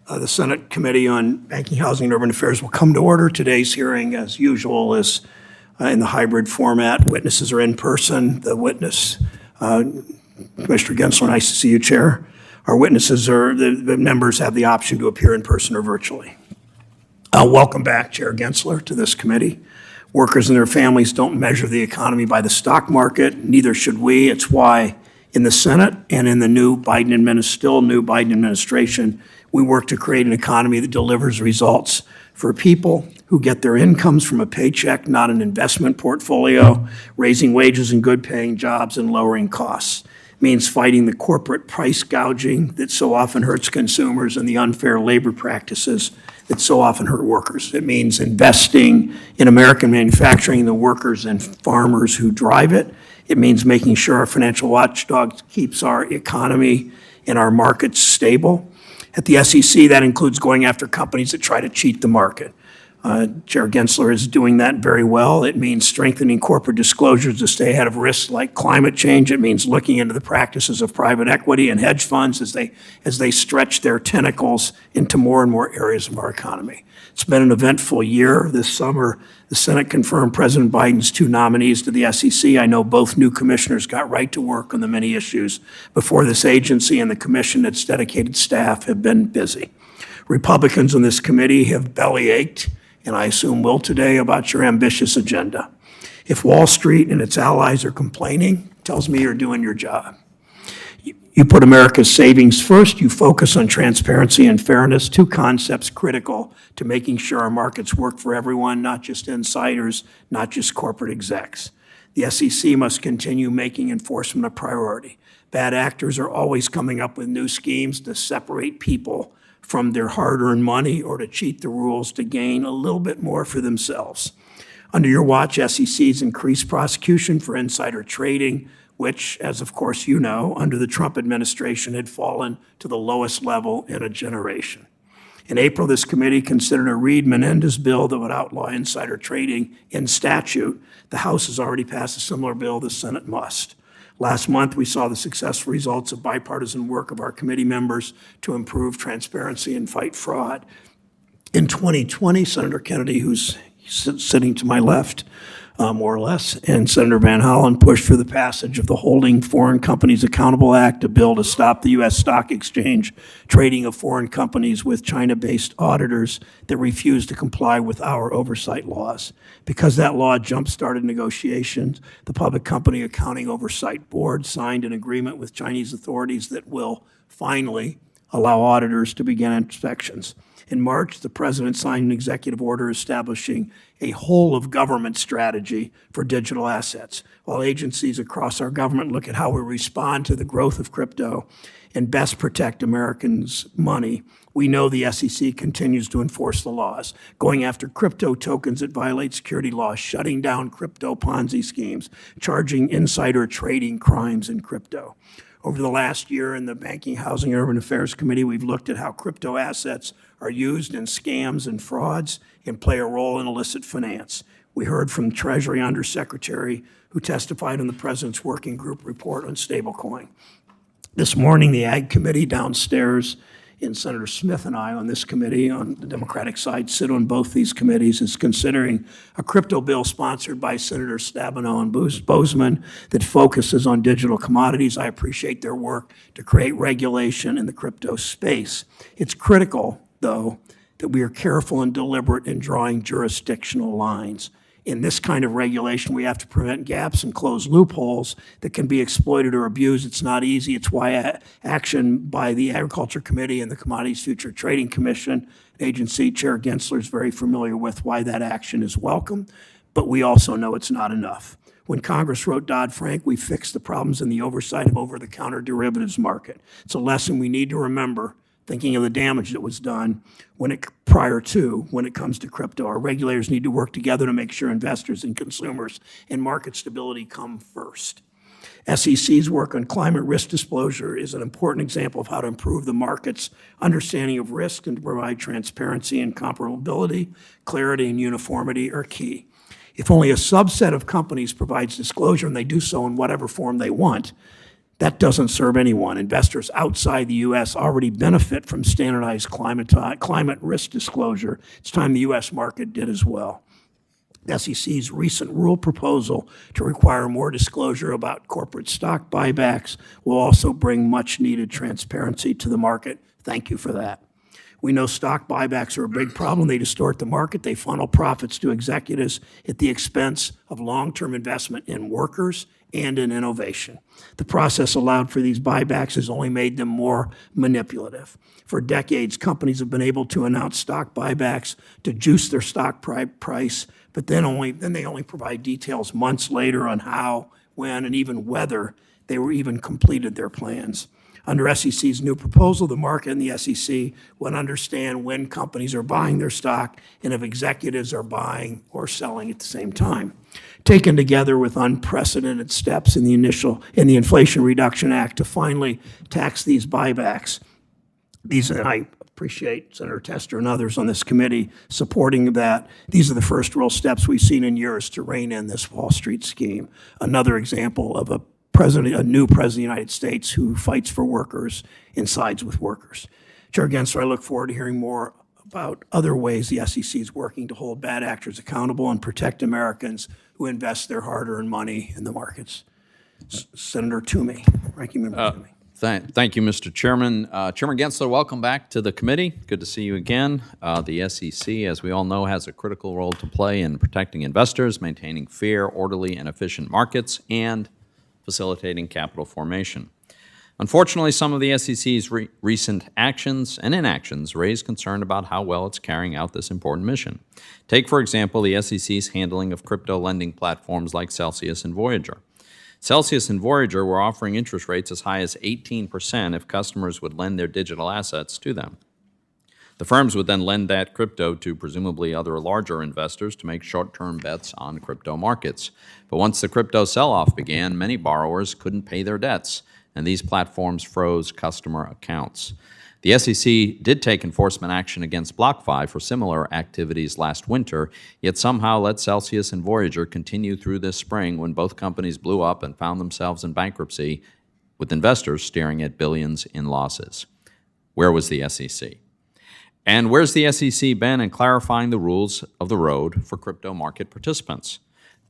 The Senate Committee on Banking, Housing, and Urban Affairs will come to order. Today's hearing, as usual, is in the hybrid format. Witnesses are in person. The witness, Commissioner Gensler, nice to see you, Chair. Our witnesses the members have the option to appear in person or virtually. Welcome back, Chair Gensler, to this committee. Workers and their families don't measure the economy by the stock market. Neither should we. It's why in the Senate and in the new Biden administration, we work to create an economy that delivers results for people who get their incomes from a paycheck, not an investment portfolio, raising wages in good-paying jobs and lowering costs. It means fighting the corporate price gouging that so often hurts consumers and the unfair labor practices that so often hurt workers. It means investing in American manufacturing, the workers and farmers who drive it. It means making sure our financial watchdog keeps our economy and our markets stable. At the SEC, that includes going after companies that try to cheat the market. Chair Gensler is doing that very well. It means strengthening corporate disclosures to stay ahead of risks like climate change. It means looking into the practices of private equity and hedge funds as they stretch their tentacles into more and more areas of our economy. It's been an eventful year. This summer, the Senate confirmed President Biden's 2 nominees to the SEC. I know both new commissioners got right to work on the many issues before this agency, and the commission, its dedicated staff, have been busy. Republicans on this committee have bellyached, and I assume will today, about your ambitious agenda. If Wall Street and its allies are complaining, it tells me you're doing your job. You put America's savings first. You focus on transparency and fairness, 2 concepts critical to making sure our markets work for everyone, not just insiders, not just corporate execs. The SEC must continue making enforcement a priority. Bad actors are always coming up with new schemes to separate people from their hard-earned money or to cheat the rules to gain a little bit more for themselves. Under your watch, SEC's increased prosecution for insider trading, which, as of course you know, under the Trump administration had fallen to the lowest level in a generation. In April, this committee considered a Reed-Menendez bill that would outlaw insider trading in statute. The House has already passed a similar bill. The Senate must. Last month, we saw the successful results of bipartisan work of our committee members to improve transparency and fight fraud. In 2020, Senator Kennedy, who's sitting to my left, more or less, and Senator Van Hollen pushed for the passage of the Holding Foreign Companies Accountable Act, a bill to stop the U.S. stock exchange trading of foreign companies with China-based auditors that refuse to comply with our oversight laws. Because that law jump-started negotiations, the Public Company Accounting Oversight Board signed an agreement with Chinese authorities that will finally allow auditors to begin inspections. In March, the President signed an executive order establishing a whole-of-government strategy for digital assets, while agencies across our government look at how we respond to the growth of crypto and best protect Americans' money. We know the SEC continues to enforce the laws, going after crypto tokens that violate security laws, shutting down crypto Ponzi schemes, charging insider trading crimes in crypto. Over the last year in the Banking, Housing, and Urban Affairs Committee, we've looked at how crypto assets are used in scams and frauds and play a role in illicit finance. We heard from Treasury Undersecretary who testified on the President's Working Group report on stablecoin. This morning, the Ag Committee downstairs, and Senator Smith and I on this committee, on the Democratic side, sit on both these committees, is considering a crypto bill sponsored by Senator Stabenow and Boozman that focuses on digital commodities. I appreciate their work to create regulation in the crypto space. It's critical, though, that we are careful and deliberate in drawing jurisdictional lines. In this kind of regulation, we have to prevent gaps and close loopholes that can be exploited or abused. It's not easy. It's why action by the Agriculture Committee and the Commodities Future Trading Commission, an agency Chair Gensler is very familiar with, why that action is welcome. But we also know it's not enough. When Congress wrote Dodd-Frank, we fixed the problems in the oversight of over-the-counter derivatives market. It's a lesson we need to remember, thinking of the damage that was done when it comes to crypto. Our regulators need to work together to make sure investors and consumers and market stability come first. SEC's work on climate risk disclosure is an important example of how to improve the market's understanding of risk and to provide transparency and comparability. Clarity and uniformity are key. If only a subset of companies provides disclosure, and they do so in whatever form they want, That doesn't serve anyone. Investors outside the U.S. already benefit from standardized climate risk disclosure. It's time the U.S. market did as well. The SEC's recent rule proposal to require more disclosure about corporate stock buybacks will also bring much-needed transparency to the market. Thank you for that. We know stock buybacks are a big problem. They distort the market. They funnel profits to executives at the expense of long-term investment in workers and in innovation. The process allowed for these buybacks has only made them more manipulative. For decades, companies have been able to announce stock buybacks to juice their stock price, but then they only provide details months later on how, when, and even whether they were even completed their plans. Under SEC's new proposal, the market and the SEC would understand when companies are buying their stock and if executives are buying or selling at the same time. Taken together with unprecedented steps in the Inflation Reduction Act to finally tax these buybacks, and I appreciate Senator Tester and others on this committee supporting that. These are the first real steps we've seen in years to rein in this Wall Street scheme. Another example of a new president of the United States who fights for workers and sides with workers. Chair Gensler, I look forward to hearing more about other ways the SEC is working to hold bad actors accountable and protect Americans who invest their hard-earned money in the markets. Senator Toomey, Ranking Member Toomey. Thank you, Mr. Chairman. Chairman Gensler, welcome back to the committee. Good to see you again. The SEC, as we all know, has a critical role to play in protecting investors, maintaining fair, orderly, and efficient markets, and facilitating capital formation. Unfortunately, some of the SEC's recent actions and inactions raise concern about how well it's carrying out this important mission. Take, for example, the SEC's handling of crypto lending platforms like Celsius and Voyager. Celsius and Voyager were offering interest rates as high as 18% if customers would lend their digital assets to them. The firms would then lend that crypto to presumably other larger investors to make short-term bets on crypto markets. But once the crypto sell-off began, many borrowers couldn't pay their debts, and these platforms froze customer accounts. The SEC did take enforcement action against BlockFi for similar activities last winter, yet somehow let Celsius and Voyager continue through this spring when both companies blew up and found themselves in bankruptcy, with investors staring at billions in losses. Where was the SEC? And where's the SEC been in clarifying the rules of the road for crypto market participants?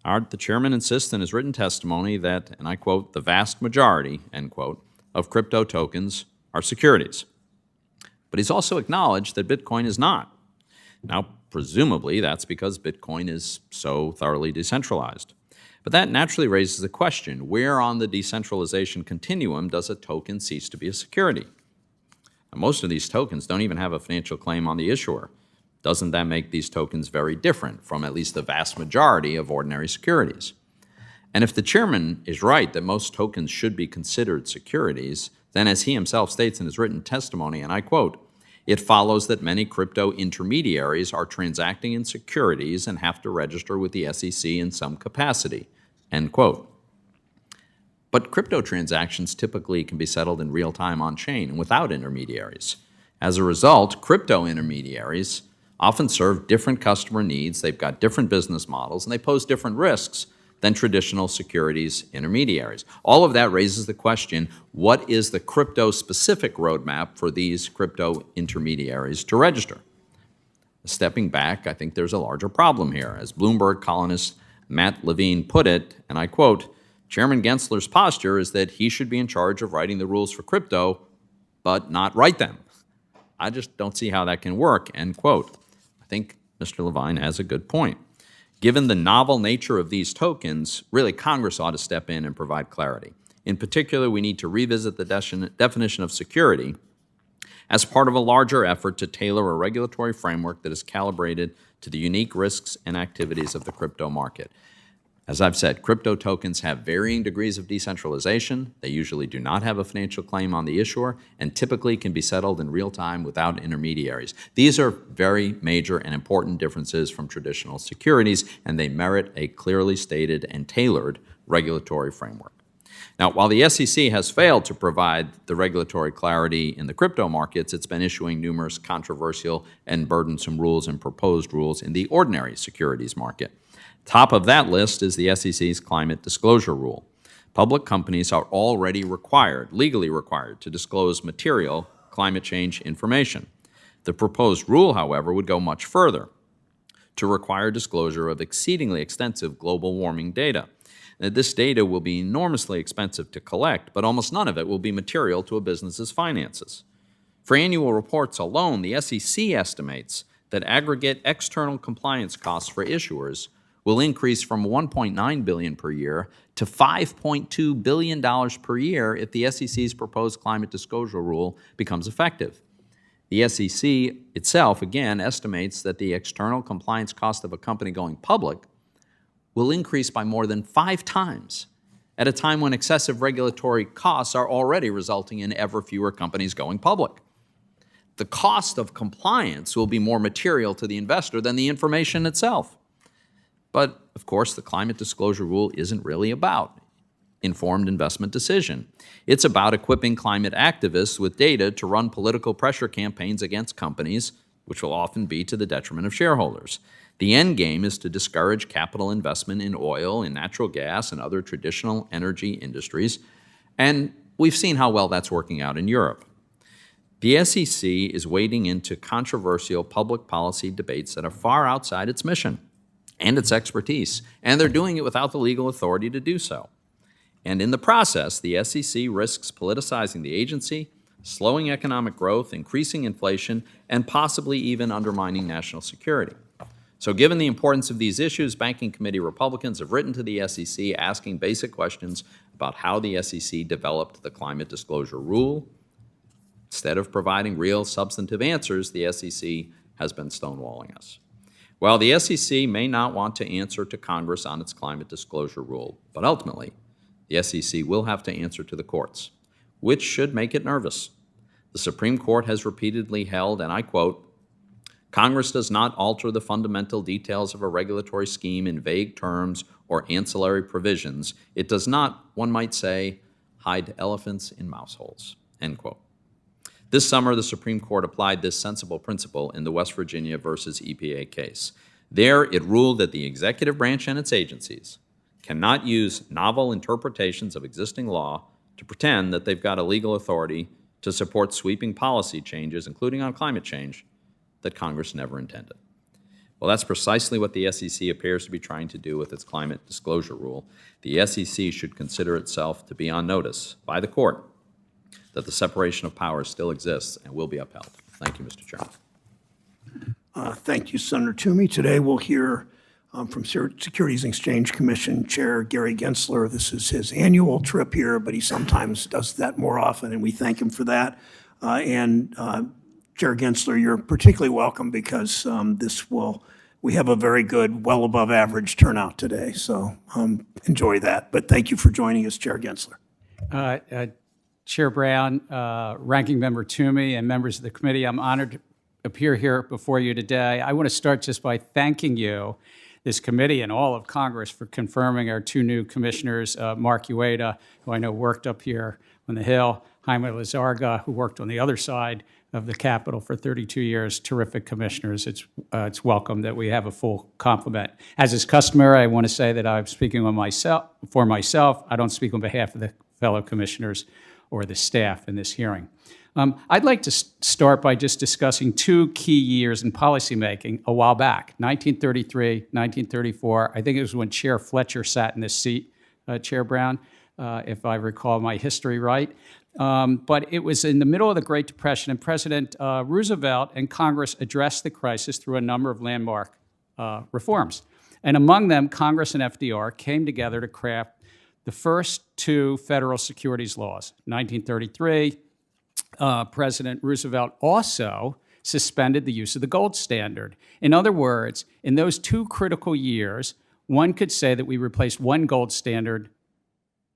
The chairman insists in his written testimony that, and I quote, the vast majority, end quote, of crypto tokens are securities. But he's also acknowledged that Bitcoin is not. Now, presumably, that's because Bitcoin is so thoroughly decentralized. But that naturally raises the question, where on the decentralization continuum does a token cease to be a security? Now, most of these tokens don't even have a financial claim on the issuer. Doesn't that make these tokens very different from at least the vast majority of ordinary securities? And if the chairman is right that most tokens should be considered securities, then as he himself states in his written testimony, and I quote, it follows that many crypto intermediaries are transacting in securities and have to register with the SEC in some capacity, end quote. But crypto transactions typically can be settled in real time on-chain and without intermediaries. As a result, crypto intermediaries often serve different customer needs, they've got different business models, and they pose different risks than traditional securities intermediaries. All of that raises the question, what is the crypto-specific roadmap for these crypto intermediaries to register? Stepping back, I think there's a larger problem here. As Bloomberg columnist Matt Levine put it, and I quote, Chairman Gensler's posture is that he should be in charge of writing the rules for crypto, but not write them. I just don't see how that can work, end quote. I think Mr. Levine has a good point. Given the novel nature of these tokens, really Congress ought to step in and provide clarity. In particular, we need to revisit the definition of security as part of a larger effort to tailor a regulatory framework that is calibrated to the unique risks and activities of the crypto market. As I've said, crypto tokens have varying degrees of decentralization. They usually do not have a financial claim on the issuer and typically can be settled in real time without intermediaries. These are very major and important differences from traditional securities, and they merit a clearly stated and tailored regulatory framework. Now, while the SEC has failed to provide the regulatory clarity in the crypto markets, it's been issuing numerous controversial and burdensome rules and proposed rules in the ordinary securities market. Top of that list is the SEC's climate disclosure rule. Public companies are already legally required, to disclose material climate change information. The proposed rule, however, would go much further, to require disclosure of exceedingly extensive global warming data. This data will be enormously expensive to collect, but almost none of it will be material to a business's finances. For annual reports alone, the SEC estimates that aggregate external compliance costs for issuers will increase from $1.9 billion per year to $5.2 billion per year if the SEC's proposed climate disclosure rule becomes effective. The SEC itself, again, estimates that the external compliance cost of a company going public will increase by more than 5 times at a time when excessive regulatory costs are already resulting in ever fewer companies going public. The cost of compliance will be more material to the investor than the information itself. But, of course, the climate disclosure rule isn't really about informed investment decision. It's about equipping climate activists with data to run political pressure campaigns against companies, which will often be to the detriment of shareholders. The end game is to discourage capital investment in oil, in natural gas, and other traditional energy industries, and we've seen how well that's working out in Europe. The SEC is wading into controversial public policy debates that are far outside its mission and its expertise, and they're doing it without the legal authority to do so. And in the process, the SEC risks politicizing the agency, slowing economic growth, increasing inflation, and possibly even undermining national security. So given the importance of these issues, Banking Committee Republicans have written to the SEC asking basic questions about how the SEC developed the climate disclosure rule. Instead of providing real substantive answers, the SEC has been stonewalling us. Well, the SEC may not want to answer to Congress on its climate disclosure rule, but ultimately, the SEC will have to answer to the courts, which should make it nervous. The Supreme Court has repeatedly held, and I quote, "Congress does not alter the fundamental details of a regulatory scheme in vague terms or ancillary provisions. It does not, one might say, hide elephants in mouse holes," end quote. This summer, the Supreme Court applied this sensible principle in the West Virginia versus EPA case. There, it ruled that the executive branch and its agencies cannot use novel interpretations of existing law to pretend that they've got a legal authority to support sweeping policy changes, including on climate change, that Congress never intended. Well, that's precisely what the SEC appears to be trying to do with its climate disclosure rule. The SEC should consider itself to be on notice by the court that the separation of powers still exists and will be upheld. Thank you, Mr. Chairman. Thank you, Senator Toomey. Today we'll hear from Securities and Exchange Commission Chair Gary Gensler. This is his annual trip here, but he sometimes does that more often, and we thank him for that. Chair Gensler, you're particularly welcome because we have a very good, well above average turnout today, so enjoy that. But thank you for joining us, Chair Gensler. Chair Brown, Ranking Member Toomey, and members of the committee, I'm honored to appear here before you today. I want to start just by thanking you, this committee, and all of Congress for confirming our 2 new commissioners, Mark Ueda, who I know worked up here on the Hill, Jaime Lizarga, who worked on the other side of the Capitol for 32 years, terrific commissioners. It's welcome that we have a full complement. As is customary, I want to say that I'm speaking for myself. I don't speak on behalf of the fellow commissioners or the staff in this hearing. I'd like to start by just discussing 2 key years in policymaking a while back, 1933, 1934. I think it was when Chair Fletcher sat in this seat, Chair Brown, if I recall my history right. But it was in the middle of the Great Depression, and President Roosevelt and Congress addressed the crisis through a number of landmark reforms. And among them, Congress and FDR came together to craft the first 2 federal securities laws. 1933, President Roosevelt also suspended the use of the gold standard. In other words, in those 2 critical years, one could say that we replaced one gold standard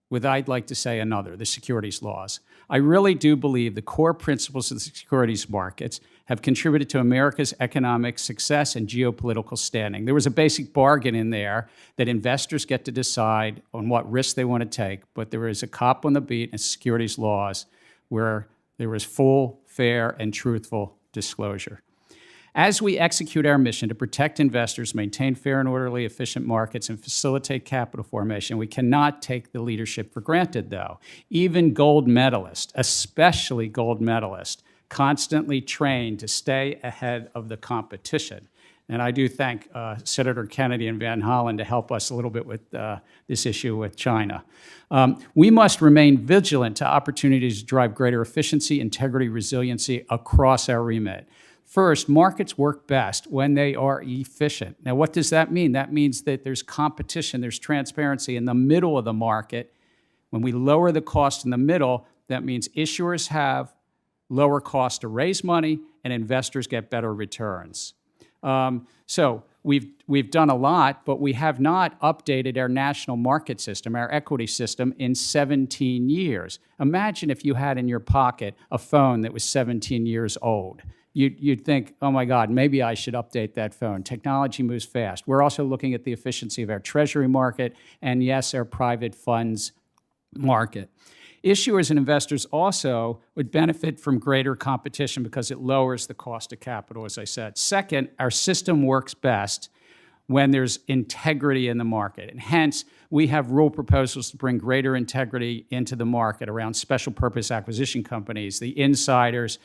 with, I'd like to say, another, the securities laws. I really do believe the core principles of the securities markets have contributed to America's economic success and geopolitical standing. There was a basic bargain in there that investors get to decide on what risks they want to take, but there is a cop on the beat in securities laws where there was full, fair, and truthful disclosure. As we execute our mission to protect investors, maintain fair and orderly efficient markets, and facilitate capital formation, we cannot take the leadership for granted, though. Even gold medalists, especially gold medalists, constantly train to stay ahead of the competition. And I do thank Senator Kennedy and Van Hollen to help us a little bit with this issue with China. We must remain vigilant to opportunities to drive greater efficiency, integrity, resiliency across our remit. First, markets work best when they are efficient. Now, what does that mean? That means that there's competition, there's transparency in the middle of the market. When we lower the cost in the middle, that means issuers have lower cost to raise money and investors get better returns. So we've done a lot, but we have not updated our national market system, our equity system, in 17 years. Imagine if you had in your pocket a phone that was 17 years old. You'd think, oh my God, maybe I should update that phone. Technology moves fast. We're also looking at the efficiency of our Treasury market and, yes, our private funds market. Issuers and investors also would benefit from greater competition because it lowers the cost of capital, as I said. Second, our system works best when there's integrity in the market. And hence, we have rule proposals to bring greater integrity into the market around special purpose acquisition companies, the insiders,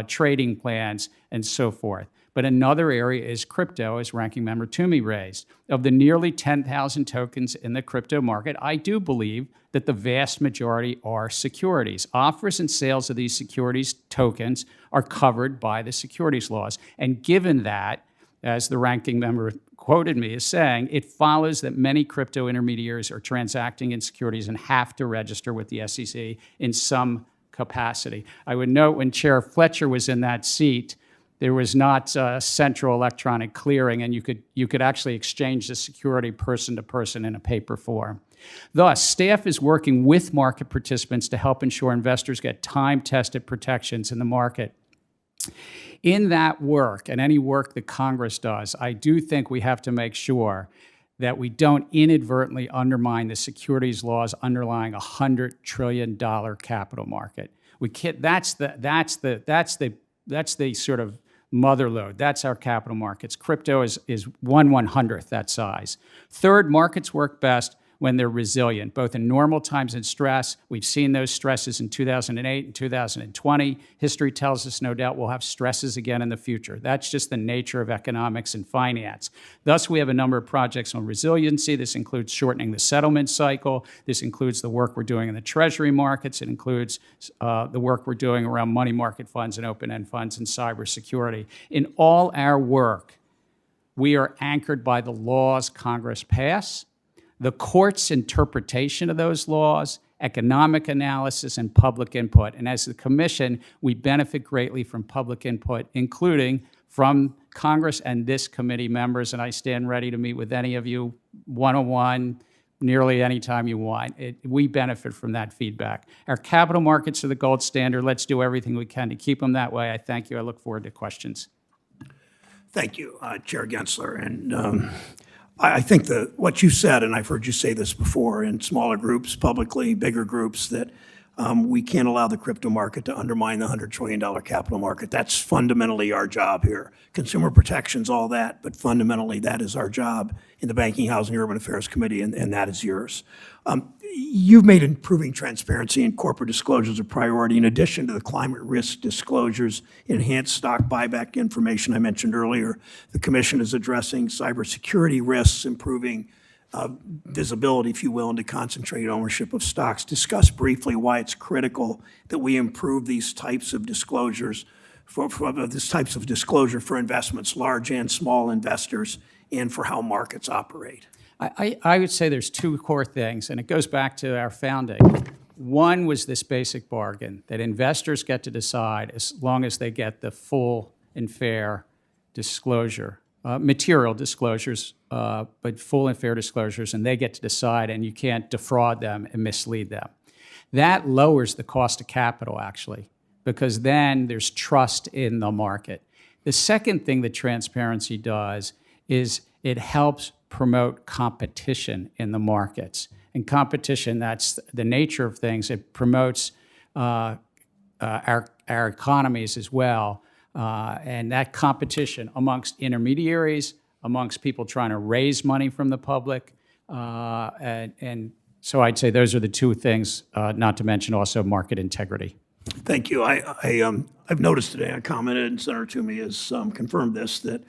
trading plans, and so forth. But another area is crypto, as Ranking Member Toomey raised. Of the nearly 10,000 tokens in the crypto market, I do believe that the vast majority are securities. Offers and sales of these securities tokens are covered by the securities laws. And given that, as the Ranking Member quoted me as saying, it follows that many crypto intermediaries are transacting in securities and have to register with the SEC in some capacity. I would note when Chair Fletcher was in that seat, there was not central electronic clearing, and you could actually exchange the security person to person in a paper form. Thus, staff is working with market participants to help ensure investors get time-tested protections in the market. In that work, and any work that Congress does, I do think we have to make sure that we don't inadvertently undermine the securities laws underlying a $100 trillion capital market. We can't, that's the sort of mother lode. That's our capital markets. Crypto is 1/100th that size. Third, markets work best when they're resilient, both in normal times and stress. We've seen those stresses in 2008 and 2020. History tells us no doubt we'll have stresses again in the future. That's just the nature of economics and finance. Thus, we have a number of projects on resiliency. This includes shortening the settlement cycle. This includes the work we're doing in the Treasury markets. It includes the work we're doing around money market funds and open-end funds and cybersecurity. In all our work, we are anchored by the laws Congress pass, the court's interpretation of those laws, economic analysis, and public input. And as the Commission, we benefit greatly from public input, including from Congress and this committee members, and I stand ready to meet with any of you one-on-one, nearly any time you want. We benefit from that feedback. Our capital markets are the gold standard. Let's do everything we can to keep them that way. I thank you. I look forward to questions. Thank you, Chair Gensler. And I think that what you said, and I've heard you say this before in smaller groups, publicly, bigger groups, that we can't allow the crypto market to undermine the $100 trillion capital market. That's fundamentally our job here. Consumer protections, all that, but fundamentally that is our job in the Banking, Housing, Urban Affairs Committee, and that is yours. You've made improving transparency and corporate disclosures a priority in addition to the climate risk disclosures, enhanced stock buyback information I mentioned earlier. The Commission is addressing cybersecurity risks, improving visibility, if you will, into concentrated ownership of stocks. Discuss briefly why it's critical that we improve these types of disclosures for investments, large and small investors, and for how markets operate. I would say there's two core things, and it goes back to our founding. One was this basic bargain that investors get to decide as long as they get the full and fair disclosure, material disclosures, but full and fair disclosures, and they get to decide, and you can't defraud them and mislead them. That lowers the cost of capital, actually, because then there's trust in the market. The second thing that transparency does is it helps promote competition in the markets. And competition, that's the nature of things. It promotes our economies as well. And that competition amongst intermediaries, amongst people trying to raise money from the public, and so I'd say those are the two things, not to mention also market integrity. Thank you. I've noticed today, I commented, and Senator Toomey has confirmed this, that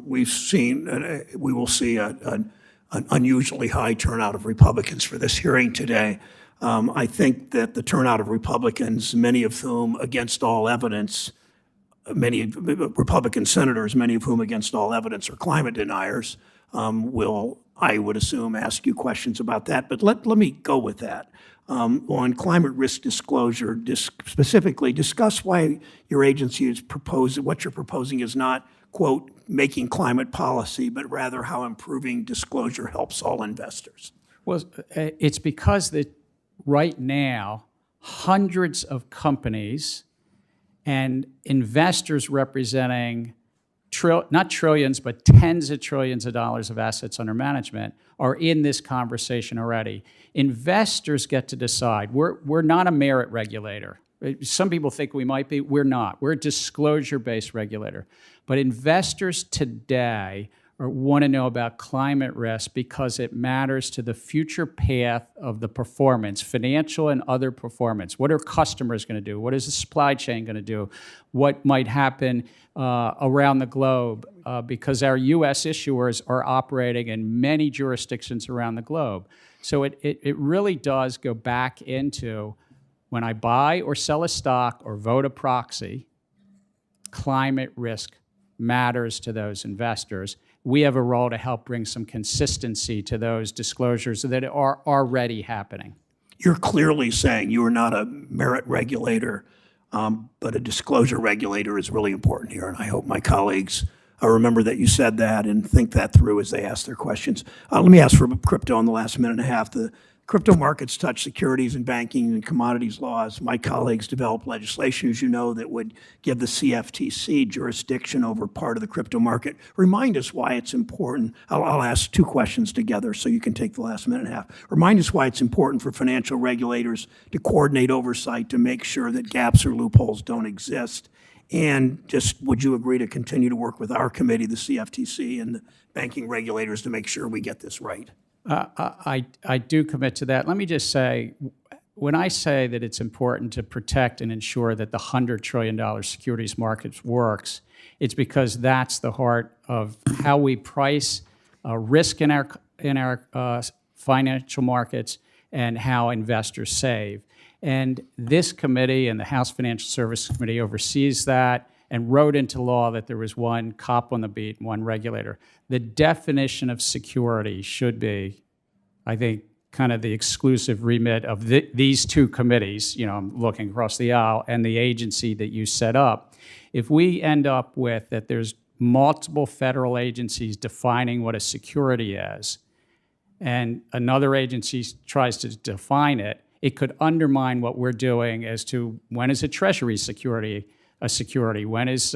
we've seen, we will see an unusually high turnout of Republicans for this hearing today. I think that the turnout of Republicans, many of whom against all evidence, many Republican senators, many of whom against all evidence are climate deniers, will, I would assume, ask you questions about that. But let me go with that. On climate risk disclosure, specifically discuss why your agency is what you're proposing is not, quote, making climate policy, but rather how improving disclosure helps all investors. Well, it's because that right now, hundreds of companies and investors representing not trillions, but tens of trillions of dollars of assets under management are in this conversation already. Investors get to decide. We're not a merit regulator. Some people think we might be. We're not. We're a disclosure-based regulator. But investors today want to know about climate risk because it matters to the future path of the performance, financial and other performance. What are customers going to do? What is the supply chain going to do? What might happen around the globe? Because our U.S. issuers are operating in many jurisdictions around the globe. So it really does go back into when I buy or sell a stock or vote a proxy, climate risk matters to those investors. We have a role to help bring some consistency to those disclosures that are already happening. You're clearly saying you are not a merit regulator, but a disclosure regulator is really important here, and I hope my colleagues remember that you said that and think that through as they ask their questions. Let me ask for crypto in the last minute and a half. The crypto markets touch securities and banking and commodities laws. My colleagues developed legislation, as you know, that would give the CFTC jurisdiction over part of the crypto market. Remind us why it's important. I'll ask two questions together so you can take the last minute and a half. Remind us why it's important for financial regulators to coordinate oversight to make sure that gaps or loopholes don't exist. And just would you agree to continue to work with our committee, the CFTC, and the banking regulators to make sure we get this right? I do commit to that. Let me just say, when I say that it's important to protect and ensure that the $100 trillion securities market works, it's because that's the heart of how we price risk in our financial markets and how investors save. And this committee and the House Financial Services Committee oversees that and wrote into law that there was one cop on the beat, one regulator. The definition of security should be, I think, kind of the exclusive remit of these two committees, you know, I'm looking across the aisle, and the agency that you set up. If we end up with that there's multiple federal agencies defining what a security is, and another agency tries to define it, it could undermine what we're doing as to when is a Treasury security a security, when is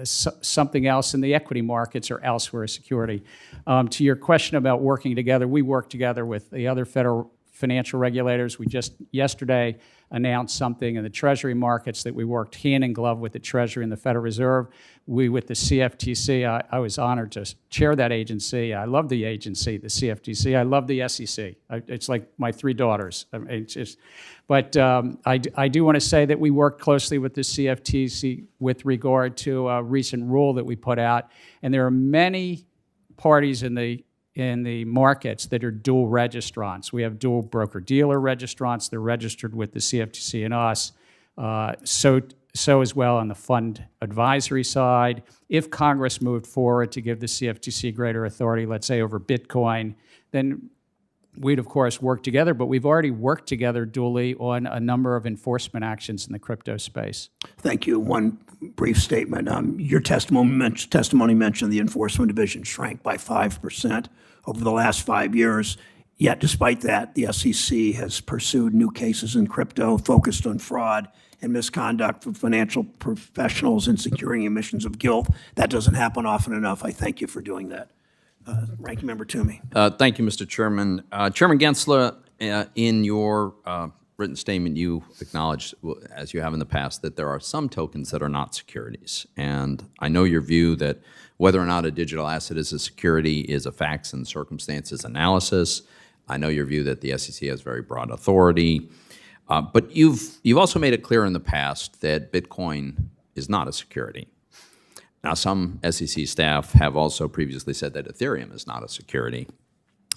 something else in the equity markets or elsewhere a security. To your question about working together, we work together with the other federal financial regulators. We just yesterday announced something in the Treasury markets that we worked hand in glove with the Treasury and the Federal Reserve. We, with the CFTC, I was honored to chair that agency. I love the agency, the CFTC. I love the SEC. It's like my three daughters. But I do want to say that we worked closely with the CFTC with regard to a recent rule that we put out. And there are many parties in the markets that are dual registrants. We have dual broker-dealer registrants. They're registered with the CFTC and us. So as well on the fund advisory side. If Congress moved forward to give the CFTC greater authority, let's say over Bitcoin, then we'd, of course, work together. But we've already worked together dually on a number of enforcement actions in the crypto space. Thank you. One brief statement. Your testimony mentioned the Enforcement Division shrank by 5% over the last 5 years. Yet, despite that, the SEC has pursued new cases in crypto focused on fraud and misconduct for financial professionals in securing emissions of guilt. That doesn't happen often enough. I thank you for doing that. Ranking Member Toomey. Thank you, Mr. Chairman. Chairman Gensler, in your written statement, you acknowledge, as you have in the past, that there are some tokens that are not securities. And I know your view that whether or not a digital asset is a security is a facts and circumstances analysis. I know your view that the SEC has very broad authority. But you've also made it clear in the past that Bitcoin is not a security. Now, some SEC staff have also previously said that Ethereum is not a security.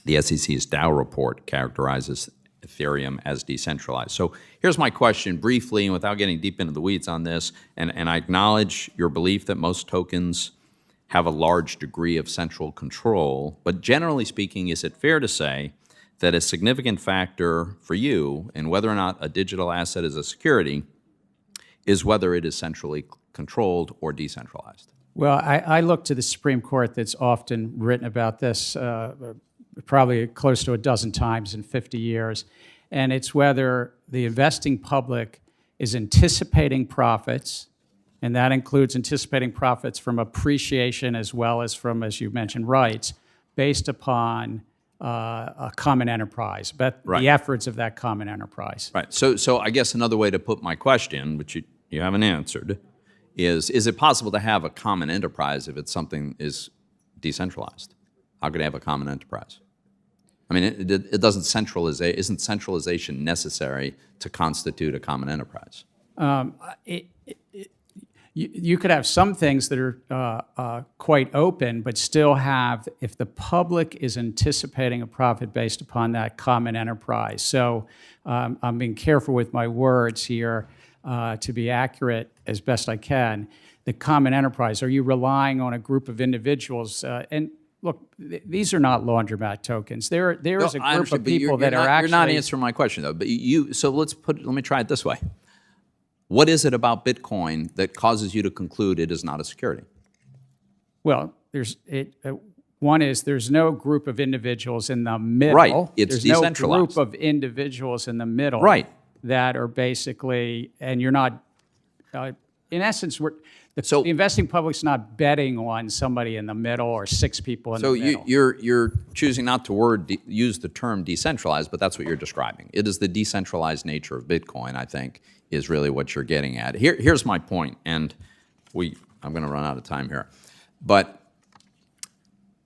The SEC's Dow report characterizes Ethereum as decentralized. So here's my question briefly, and without getting deep into the weeds on this, and I acknowledge your belief that most tokens have a large degree of central control, but generally speaking, is it fair to say that a significant factor for you in whether or not a digital asset is a security is whether it is centrally controlled or decentralized? Well, I look to the Supreme Court that's often written about this, probably close to a dozen times in 50 years, and it's whether the investing public is anticipating profits, and that includes anticipating profits from appreciation as well as from, as you mentioned, rights, based upon a common enterprise, but the efforts of that common enterprise. Right. So I guess another way to put my question, which you haven't answered, is it possible to have a common enterprise if it's something is decentralized? How could I have a common enterprise? I mean, it doesn't isn't centralization necessary to constitute a common enterprise? You could have some things that are quite open, but still have, if the public is anticipating a profit based upon that common enterprise. So I'm being careful with my words here to be accurate as best I can. The common enterprise, are you relying on a group of individuals? And look, these are not laundromat tokens. There is a group of people that are actually... You're not answering my question, though. But so let me try it this way. What is it about Bitcoin that causes you to conclude it is not a security? Well, one is there's no group of individuals in the middle. Right, it's there's decentralized. No group of individuals in the middle. Right. That are basically, and you're not, in essence, the investing public's not betting on somebody in the middle or six people in the middle. So you're choosing not to use the term decentralized, but that's what you're describing. It is the decentralized nature of Bitcoin, I think, is really what you're getting at. Here's my point, and I'm going to run out of time here. But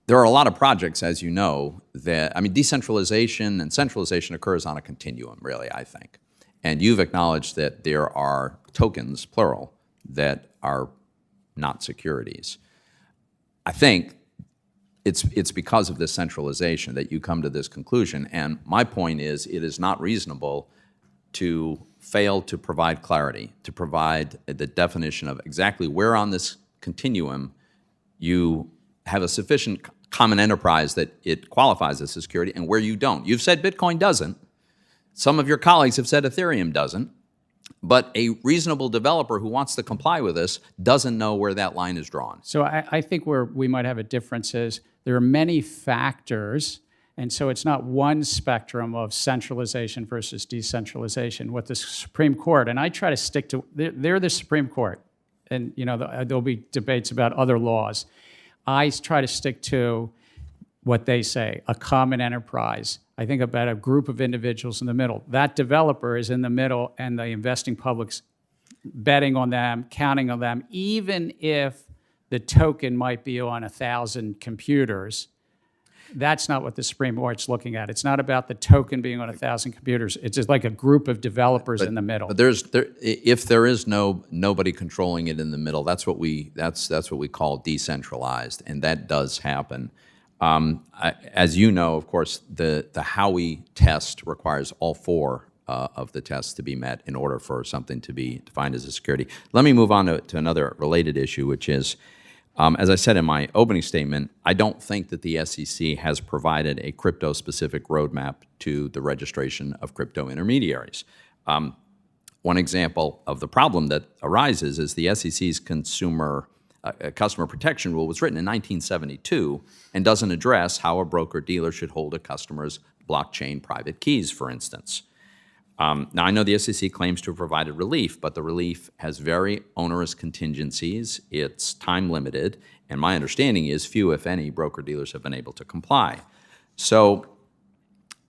there are a lot of projects, as you know, decentralization and centralization occurs on a continuum, really, I think. And you've acknowledged that there are tokens, plural, that are not securities. I think it's because of this centralization that you come to this conclusion. And my point is, it is not reasonable to fail to provide clarity, to provide the definition of exactly where on this continuum you have a sufficient common enterprise that it qualifies as a security and where you don't. You've said Bitcoin doesn't. Some of your colleagues have said Ethereum doesn't. But a reasonable developer who wants to comply with this doesn't know where that line is drawn. So I think where we might have a difference is there are many factors, and so it's not one spectrum of centralization versus decentralization. What the Supreme Court, and I try to stick to, they're the Supreme Court, and there'll be debates about other laws. I try to stick to what they say, a common enterprise. I think about a group of individuals in the middle. That developer is in the middle, and the investing public's betting on them, counting on them, even if the token might be on 1,000 computers. That's not what the Supreme Court's looking at. It's not about the token being on 1,000 computers. It's just like a group of developers in the middle. But if there is nobody controlling it in the middle, that's what we call decentralized, and that does happen. As you know, of course, the Howey test requires all four of the tests to be met in order for something to be defined as a security. Let me move on to another related issue, which is, as I said in my opening statement, I don't think that the SEC has provided a crypto-specific roadmap to the registration of crypto intermediaries. One example of the problem that arises is the SEC's customer protection rule was written in 1972 and doesn't address how a broker-dealer should hold a customer's blockchain private keys, for instance. Now, I know the SEC claims to have provided relief, but the relief has very onerous contingencies. It's time-limited, and my understanding is few, if any, broker-dealers have been able to comply. So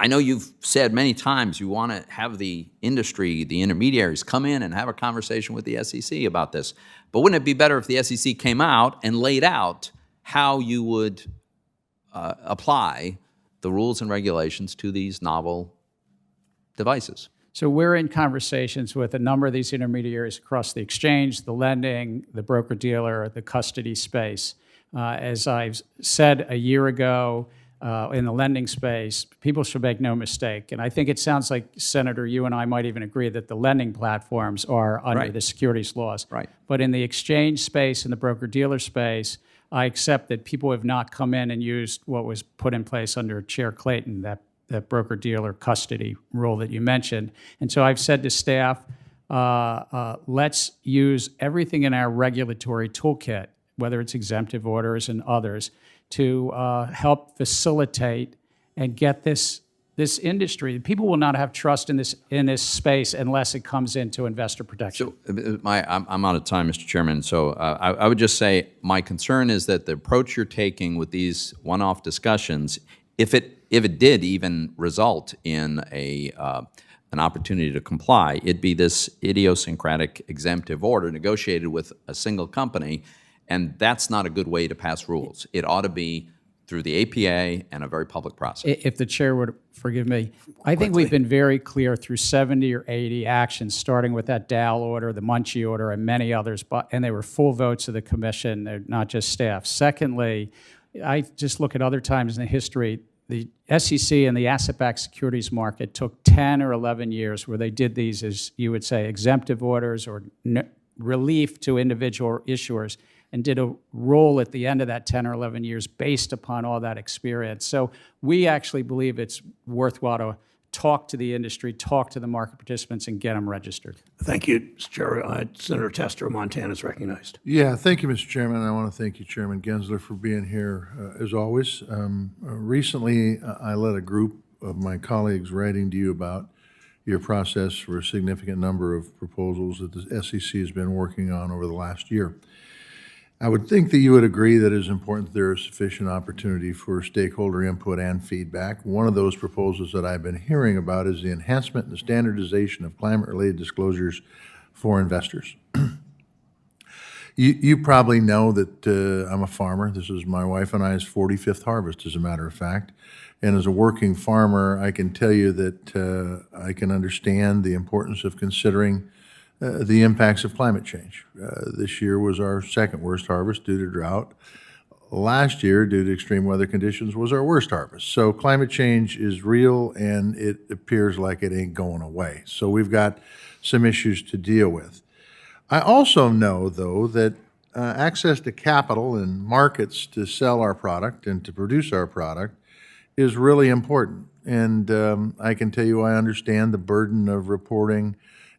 I know you've said many times you want to have the industry, the intermediaries, come in and have a conversation with the SEC about this. But wouldn't it be better if the SEC came out and laid out how you would apply the rules and regulations to these novel devices? So we're in conversations with a number of these intermediaries across the exchange, the lending, the broker-dealer, the custody space. As I've said a year ago, in the lending space, people should make no mistake. And I think it sounds like, Senator, you and I might even agree that the lending platforms are under Right. the securities laws. Right. But in the exchange space and the broker-dealer space, I accept that people have not come in and used what was put in place under Chair Clayton, that broker-dealer custody rule that you mentioned. And so I've said to staff, let's use everything in our regulatory toolkit, whether it's exemptive orders and others, to help facilitate and get this industry. People will not have trust in this space unless it comes into investor protection. So I'm out of time, Mr. Chairman. So I would just say my concern is that the approach you're taking with these one-off discussions, if it did even result in an opportunity to comply, it'd be this idiosyncratic exemptive order negotiated with a single company. And that's not a good way to pass rules. It ought to be through the APA and a very public process. If the chair would forgive me, I think we've been very clear through 70 or 80 actions, starting with that Dow order, the Munchie order, and many others, and they were full votes of the commission, they're not just staff. Secondly, I just look at other times in the history, the SEC and the asset-backed securities market took 10 or 11 years where they did these, as you would say, exemptive orders or relief to individual issuers, and did a rule at the end of that 10 or 11 years based upon all that experience. So we actually believe it's worthwhile to talk to the industry, talk to the market participants, and get them registered. Thank you, Mr. Chair. Senator Tester of Montana is recognized. Yeah, thank you, Mr. Chairman. I want to thank you, Chairman Gensler, for being here as always. Recently, I led a group of my colleagues writing to you about your process for a significant number of proposals that the SEC has been working on over the last year. I would think that you would agree that it is important that there is sufficient opportunity for stakeholder input and feedback. One of those proposals that I've been hearing about is the enhancement and the standardization of climate-related disclosures for investors. You probably know that I'm a farmer. This is my wife and I's 45th harvest, as a matter of fact. And as a working farmer, I can tell you that I can understand the importance of considering the impacts of climate change. This year was our second worst harvest due to drought. Last year, due to extreme weather conditions, was our worst harvest. So climate change is real, and it appears like it ain't going away. So we've got some issues to deal with. I also know, though, that access to capital and markets to sell our product and to produce our product is really important. And I can tell you I understand the burden of reporting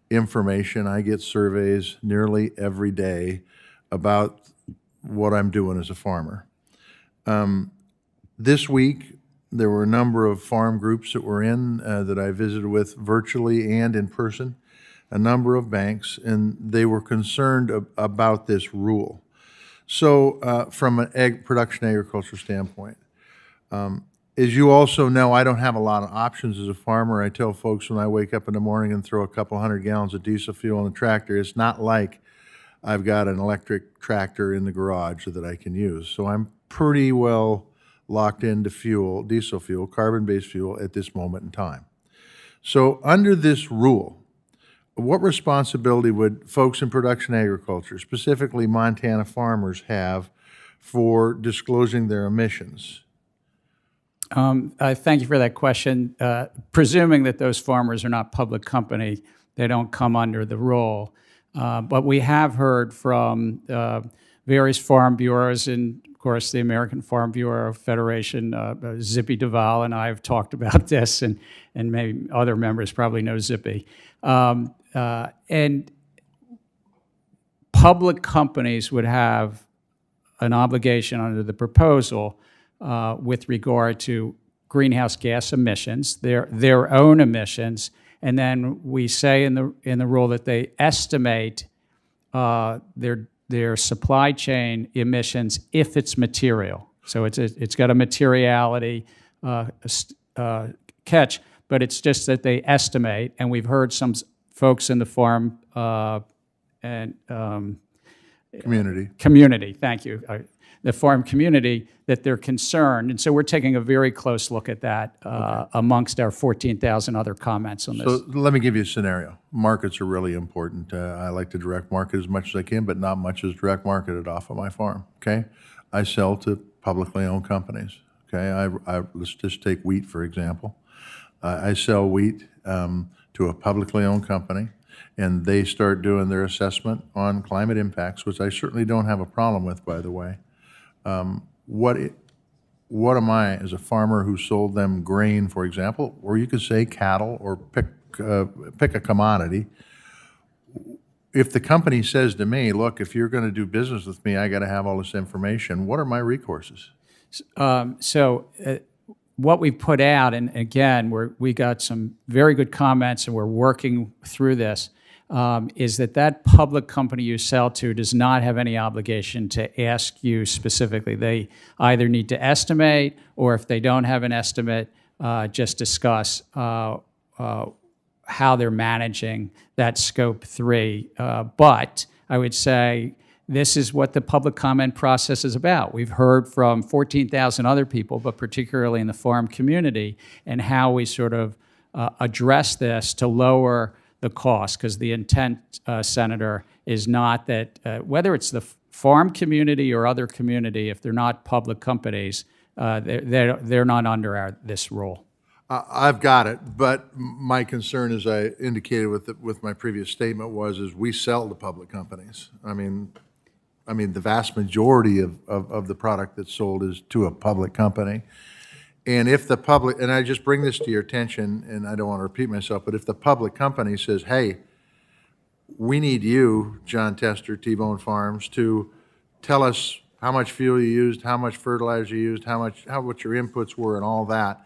information. I get surveys nearly every day about what I'm doing as a farmer. This week, there were a number of farm groups that were in that I visited with virtually and in person, a number of banks, and they were concerned about this rule. So from an production agriculture standpoint, as you also know, I don't have a lot of options as a farmer. I tell folks when I wake up in the morning and throw a couple hundred gallons of diesel fuel on the tractor, it's not like I've got an electric tractor in the garage that I can use. So I'm pretty well locked into fuel, diesel fuel, carbon-based fuel at this moment in time. So under this rule, what responsibility would folks in production agriculture, specifically Montana farmers, have for disclosing their emissions? I thank you for that question. Presuming that those farmers are not public company, they don't come under the rule. But we have heard from various farm bureaus, and of course the American Farm Bureau Federation, Zippy Duval and I have talked about this, and maybe other members probably know Zippy. And public companies would have an obligation under the proposal with regard to greenhouse gas emissions, their own emissions, and then we say in the rule that they estimate their supply chain emissions if it's material. So it's got a materiality catch, but it's just that they estimate, and we've heard some folks in the farm and community, thank you, the farm community, that they're concerned. And so we're taking a very close look at that amongst our 14,000 other comments on this. So let me give you a scenario. Markets are really important. I like to direct market as much as I can, but not much is direct marketed off of my farm, okay? I sell to publicly owned companies, okay? Let's just take wheat, for example. I sell wheat to a publicly owned company, and they start doing their assessment on climate impacts, which I certainly don't have a problem with, by the way. What am I, as a farmer who sold them grain, for example, or you could say cattle, or pick a commodity. If the company says to me, look, if you're going to do business with me, I got to have all this information, what are my recourses? What we put out, and again, we got some very good comments and we're working through this, is that public company you sell to does not have any obligation to ask you specifically. They either need to estimate, or if they don't have an estimate, just discuss how they're managing that scope 3. But I would say this is what the public comment process is about. We've heard from 14,000 other people, but particularly in the farm community, and how we sort of address this to lower the cost, because the intent, Senator, is not that whether it's the farm community or other community, if they're not public companies, they're not under this rule. I've got it, but my concern, as I indicated with my previous statement, is we sell to public companies. I mean, the vast majority of the product that's sold is to a public company. And if the public, and I just bring this to your attention, and I don't want to repeat myself, but if the public company says, hey, we need you, John Tester, T-Bone Farms, to tell us how much fuel you used, how much fertilizer you used, what your inputs were, and all that,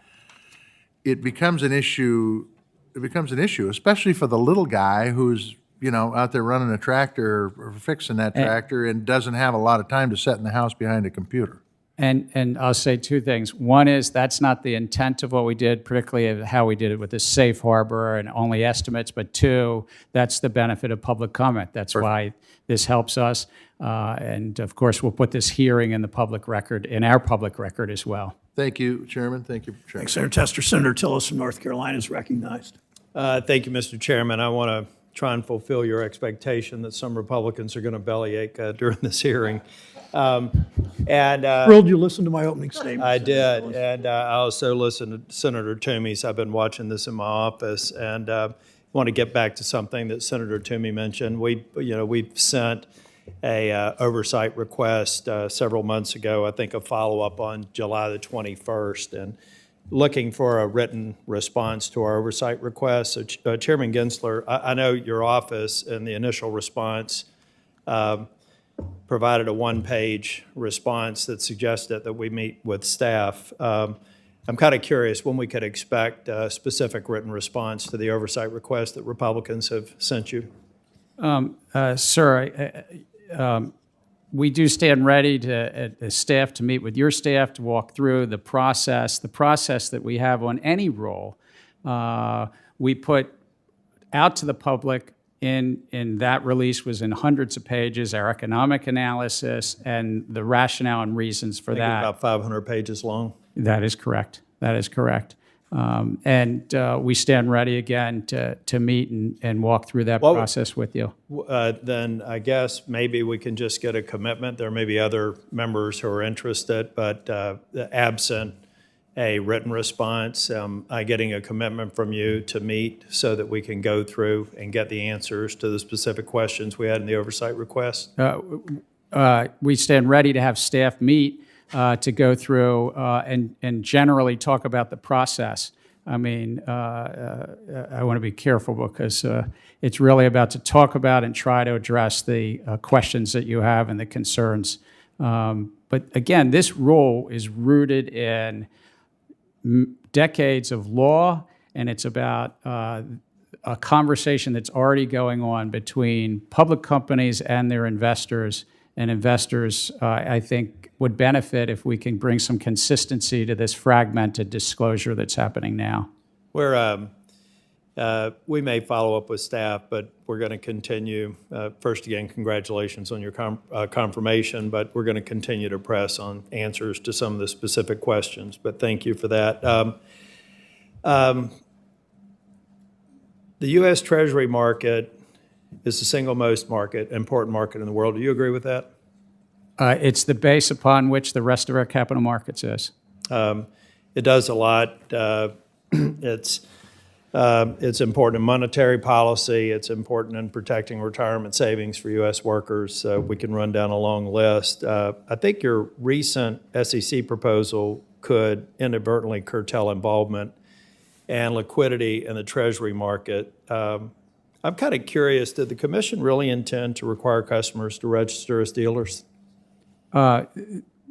it becomes an issue. It becomes an issue, especially for the little guy who's out there running a tractor or fixing that tractor and doesn't have a lot of time to sit in the house behind a computer. And I'll say two things. One is that's not the intent of what we did, particularly how we did it with the safe harbor and only estimates. But two, that's the benefit of public comment. That's why this helps us. And of course, we'll put this hearing in the public record, in our public record as well. Thank you, Chairman. Thank you, Chairman. Thanks, Senator Tester. Senator Tillis from North Carolina is recognized. Thank you, Mr. Chairman. I want to try and fulfill your expectation that some Republicans are going to bellyache during this hearing. Thrilled you listened to my opening statement. I did, and I also listened to Senator Toomey's. I've been watching this in my office, and want to get back to something that Senator Toomey mentioned. We've sent a oversight request several months ago. I think a follow-up on July the 21st, and looking for a written response to our oversight request. So, Chairman Gensler, I know your office in the initial response provided a one-page response that suggested that we meet with staff. I'm kind of curious when we could expect a specific written response to the oversight request that Republicans have sent you. Sir, we do stand ready as staff to meet with your staff to walk through the process that we have on any rule. We put out to the public in that release was in hundreds of pages, our economic analysis and the rationale and reasons for that. About 500 pages long. That is correct. That is correct. And we stand ready again to meet and walk through that process with you. Then I guess maybe we can just get a commitment. There may be other members who are interested, but absent a written response, getting a commitment from you to meet so that we can go through and get the answers to the specific questions we had in the oversight request. We stand ready to have staff meet to go through and generally talk about the process. I mean, I want to be careful because it's really about to talk about and try to address the questions that you have and the concerns. But again, this rule is rooted in decades of law, and it's about a conversation that's already going on between public companies and their investors. And investors, I think, would benefit if we can bring some consistency to this fragmented disclosure that's happening now. We may follow up with staff, but we're going to continue. First, again, congratulations on your confirmation, but we're going to continue to press on answers to some of the specific questions. But thank you for that. The U.S. Treasury market is the single most important market in the world. Do you agree with that? It's the base upon which the rest of our capital markets is. It does a lot. It's important in monetary policy. It's important in protecting retirement savings for U.S. workers. We can run down a long list. I think your recent SEC proposal could inadvertently curtail involvement and liquidity in the Treasury market. I'm kind of curious, did the Commission really intend to require customers to register as dealers?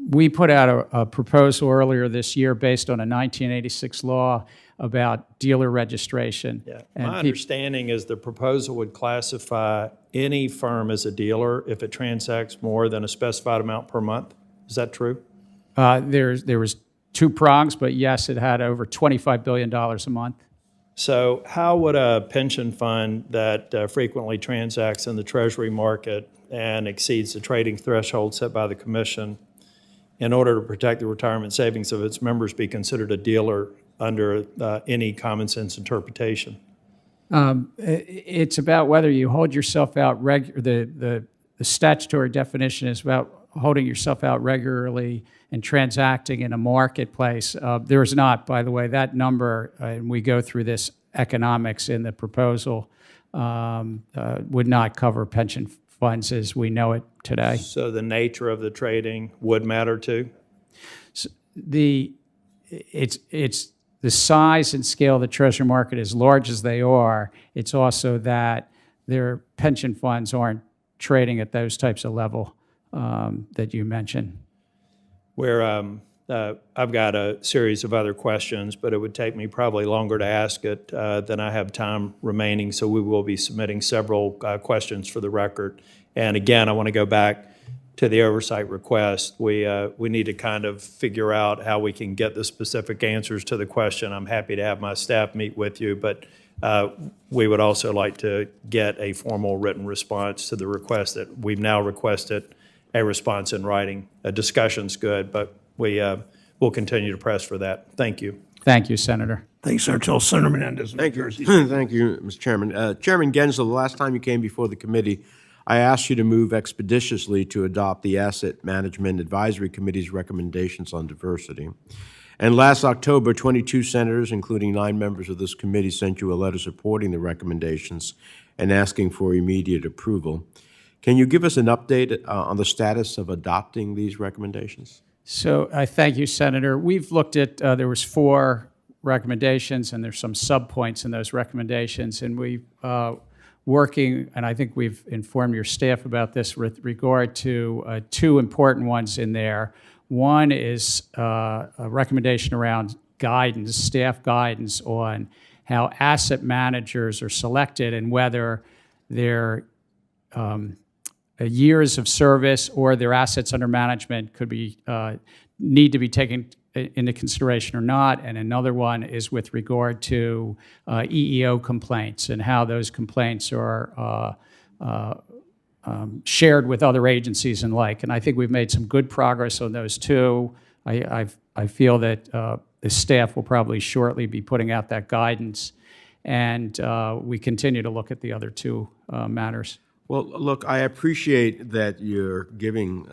We put out a proposal earlier this year based on a 1986 law about dealer registration. Yeah. My understanding is the proposal would classify any firm as a dealer if it transacts more than a specified amount per month. Is that true? There was two prongs, but yes, it had over $25 billion a month. So how would a pension fund that frequently transacts in the Treasury market and exceeds the trading threshold set by the Commission in order to protect the retirement savings of its members be considered a dealer under any common sense interpretation? It's about whether you hold yourself out the statutory definition is about holding yourself out regularly and transacting in a marketplace. There is not, by the way, that number, and we go through this economics in the proposal, would not cover pension funds as we know it today. So the nature of the trading would matter too? It's the size and scale of the Treasury market, as large as they are. It's also that their pension funds aren't trading at those types of level that you mentioned. Where I've got a series of other questions, but it would take me probably longer to ask it than I have time remaining, so we will be submitting several questions for the record. And again, I want to go back to the oversight request. We need to kind of figure out how we can get the specific answers to the question. I'm happy to have my staff meet with you, but we would also like to get a formal written response to the request that we've now requested a response in writing. A discussion's good, but we'll continue to press for that. Thank you. Thank you, Senator. Thanks, Senator. Senator Menendez. Thank you. Thank you, Mr. Chairman. Chairman Gensler, the last time you came before the committee, I asked you to move expeditiously to adopt the Asset Management Advisory Committee's recommendations on diversity. And last October, 22 senators, including 9 members of this committee, sent you a letter supporting the recommendations and asking for immediate approval. Can you give us an update on the status of adopting these recommendations? So I thank you, Senator. We've looked at, there was 4 recommendations, and there's some subpoints in those recommendations, and we working, and I think we've informed your staff about this with regard to 2 important ones in there. One is a recommendation around guidance, staff guidance on how asset managers are selected and whether their years of service or their assets under management could be need to be taken into consideration or not. And another one is with regard to EEO complaints and how those complaints are shared with other agencies and like. And I think we've made some good progress on those 2. I feel that the staff will probably shortly be putting out that guidance, and we continue to look at the other 2 matters. Well, look, I appreciate that you're giving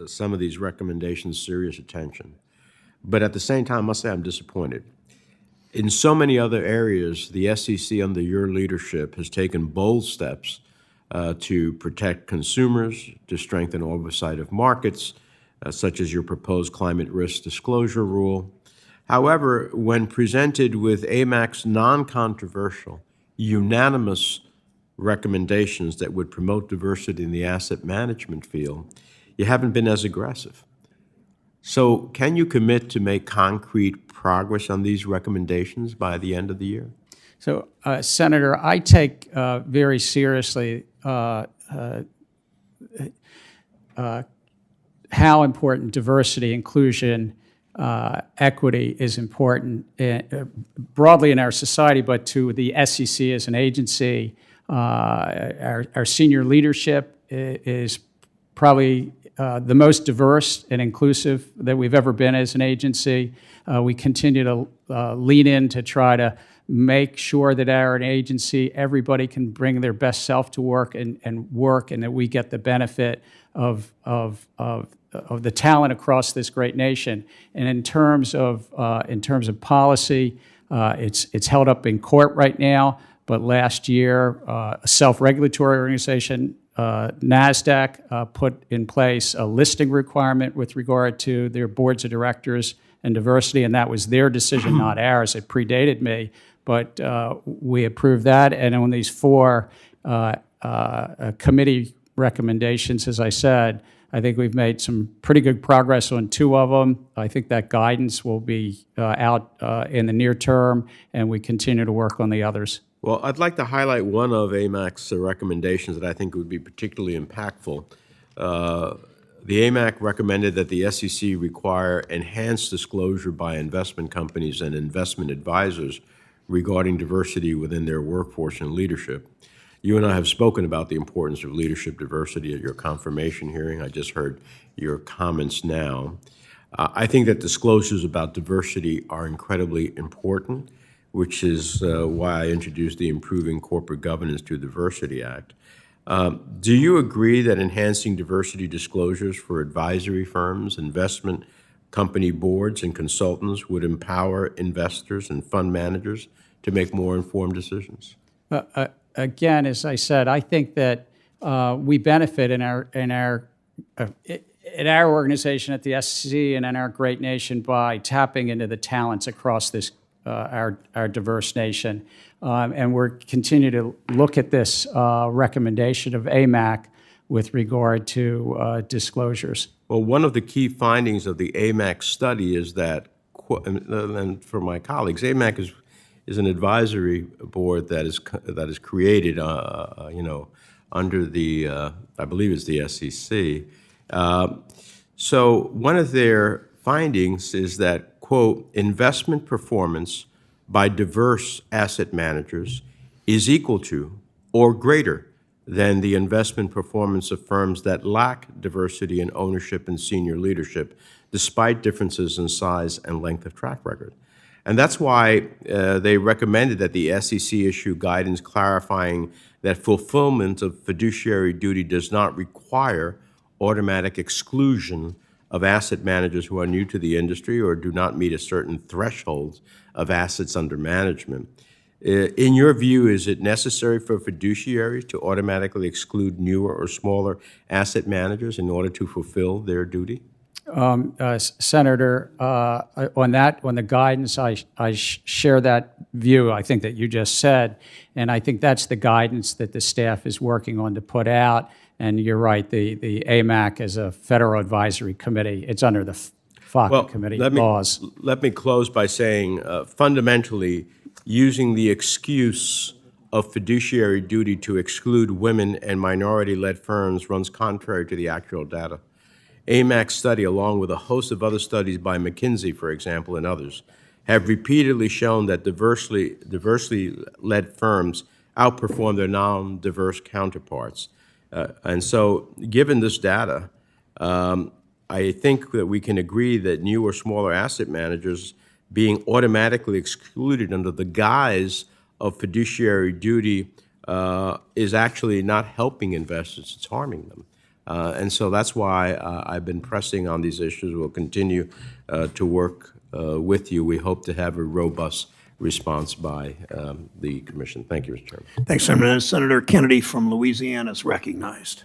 some of these recommendations serious attention. But at the same time, I must say I'm disappointed. In so many other areas, the SEC under your leadership has taken bold steps to protect consumers, to strengthen oversight of markets, such as your proposed climate risk disclosure rule. However, when presented with AMAC's non-controversial, unanimous recommendations that would promote diversity in the asset management field, you haven't been as aggressive. So can you commit to make concrete progress on these recommendations by the end of the year? So, Senator, I take very seriously how important diversity, inclusion equity is important broadly in our society, but to the SEC as an agency. Our senior leadership is probably the most diverse and inclusive that we've ever been as an agency. We continue to lean in to try to make sure that our agency, everybody can bring their best self to work and that we get the benefit of the talent across this great nation. And in terms of policy, it's held up in court right now. But last year, a self-regulatory organization, NASDAQ, put in place a listing requirement with regard to their boards of directors and diversity, and that was their decision, not ours. It predated me, but we approved that. And on these 4 committee recommendations, as I said, I think we've made some pretty good progress on 2 of them. I think that guidance will be out in the near term, and we continue to work on the others. Well, I'd like to highlight one of AMAC's recommendations that I think would be particularly impactful. The AMAC recommended that the SEC require enhanced disclosure by investment companies and investment advisors regarding diversity within their workforce and leadership. You and I have spoken about the importance of leadership diversity at your confirmation hearing. I just heard your comments now. I think that disclosures about diversity are incredibly important, which is why I introduced the Improving Corporate Governance Through Diversity Act. Do you agree that enhancing diversity disclosures for advisory firms, investment company boards, and consultants would empower investors and fund managers to make more informed decisions? Again, as I said, I think that we benefit in our organization at the SEC and in our great nation by tapping into the talents across this our diverse nation, and we're continue to look at this recommendation of AMAC with regard to disclosures. Well, one of the key findings of the AMAC study is that, and for my colleagues, AMAC is an advisory board that is created, under the I believe it's the SEC. So one of their findings is that, quote, investment performance by diverse asset managers is equal to or greater than the investment performance of firms that lack diversity in ownership and senior leadership, despite differences in size and length of track record. And that's why they recommended that the SEC issue guidance clarifying that fulfillment of fiduciary duty does not require automatic exclusion of asset managers who are new to the industry or do not meet a certain threshold of assets under management. In your view, is it necessary for fiduciaries to automatically exclude newer or smaller asset managers in order to fulfill their duty? Senator, on the guidance, I share that view, I think, that you just said, and I think that's the guidance that the staff is working on to put out. And you're right, the AMAC is a federal advisory committee. It's under the FACA committee laws. Let me close by saying, fundamentally, using the excuse of fiduciary duty to exclude women and minority-led firms runs contrary to the actual data. AMAC's study, along with a host of other studies by McKinsey, for example, and others, have repeatedly shown that diversely led firms outperform their non-diverse counterparts. And so, given this data, I think that we can agree that new or smaller asset managers being automatically excluded under the guise of fiduciary duty is actually not helping investors, it's harming them. And so that's why I've been pressing on these issues. We'll continue to work with you. We hope to have a robust response by the Commission. Thank you, Mr. Chairman. Thanks, Senator. Senator Kennedy from Louisiana is recognized.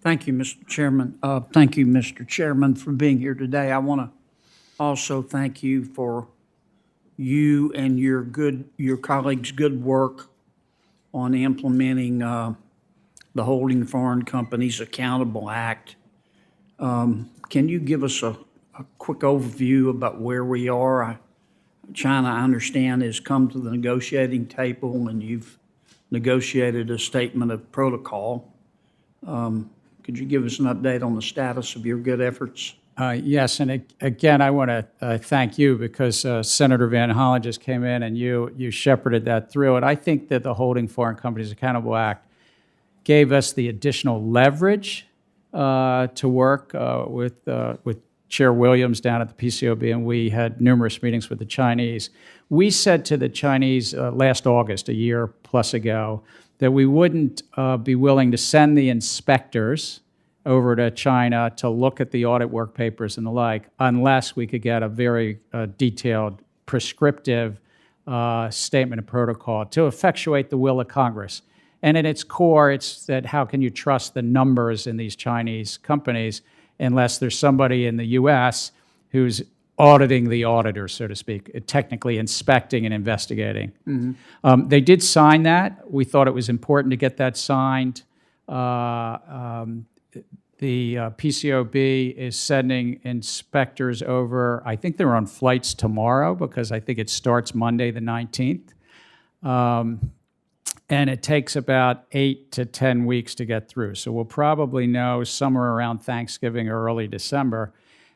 Thank you, Mr. Chairman. Thank you, Mr. Chairman, for being here today. I want to also thank you for you and your colleagues' good work on implementing the Holding Foreign Companies Accountable Act. Can you give us a quick overview about where we are? China, I understand, has come to the negotiating table, and you've negotiated a statement of protocol. Could you give us an update on the status of your good efforts? Yes, and again, I want to thank you because Senator Van Hollen just came in and you shepherded that through. And I think that the Holding Foreign Companies Accountable Act gave us the additional leverage to work with Chair Williams down at the PCOB, and we had numerous meetings with the Chinese. We said to the Chinese last August, a year plus ago, that we wouldn't be willing to send the inspectors over to China to look at the audit work papers and the like, unless we could get a very detailed, prescriptive statement of protocol to effectuate the will of Congress. And at its core, it's that how can you trust the numbers in these Chinese companies unless there's somebody in the U.S. who's auditing the auditor, so to speak, technically inspecting and investigating. Mm-hmm. They did sign that. We thought it was important to get that signed. The PCOB is sending inspectors over. I think they're on flights tomorrow because I think it starts Monday the 19th. And it takes about 8 to 10 weeks to get through. So we'll probably know somewhere around Thanksgiving or early December.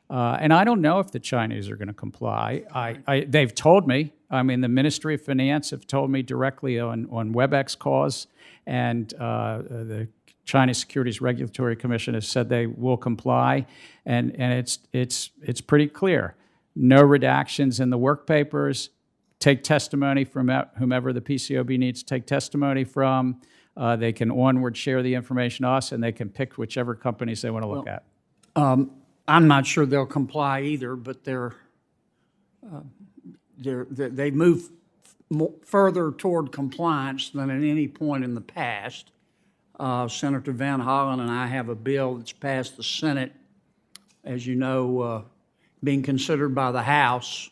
And I don't know if the Chinese are going to comply. They've told me. I mean, the Ministry of Finance have told me directly on WebEx calls, and the China Securities Regulatory Commission has said they will comply, and it's pretty clear. No redactions in the work papers. Take testimony from whomever the PCOB needs to take testimony from. They can onward share the information to us, and they can pick whichever companies they want to look at. I'm not sure they'll comply either, but they move further toward compliance than at any point in the past. Senator Van Hollen and I have a bill that's passed the Senate, as you know, being considered by the House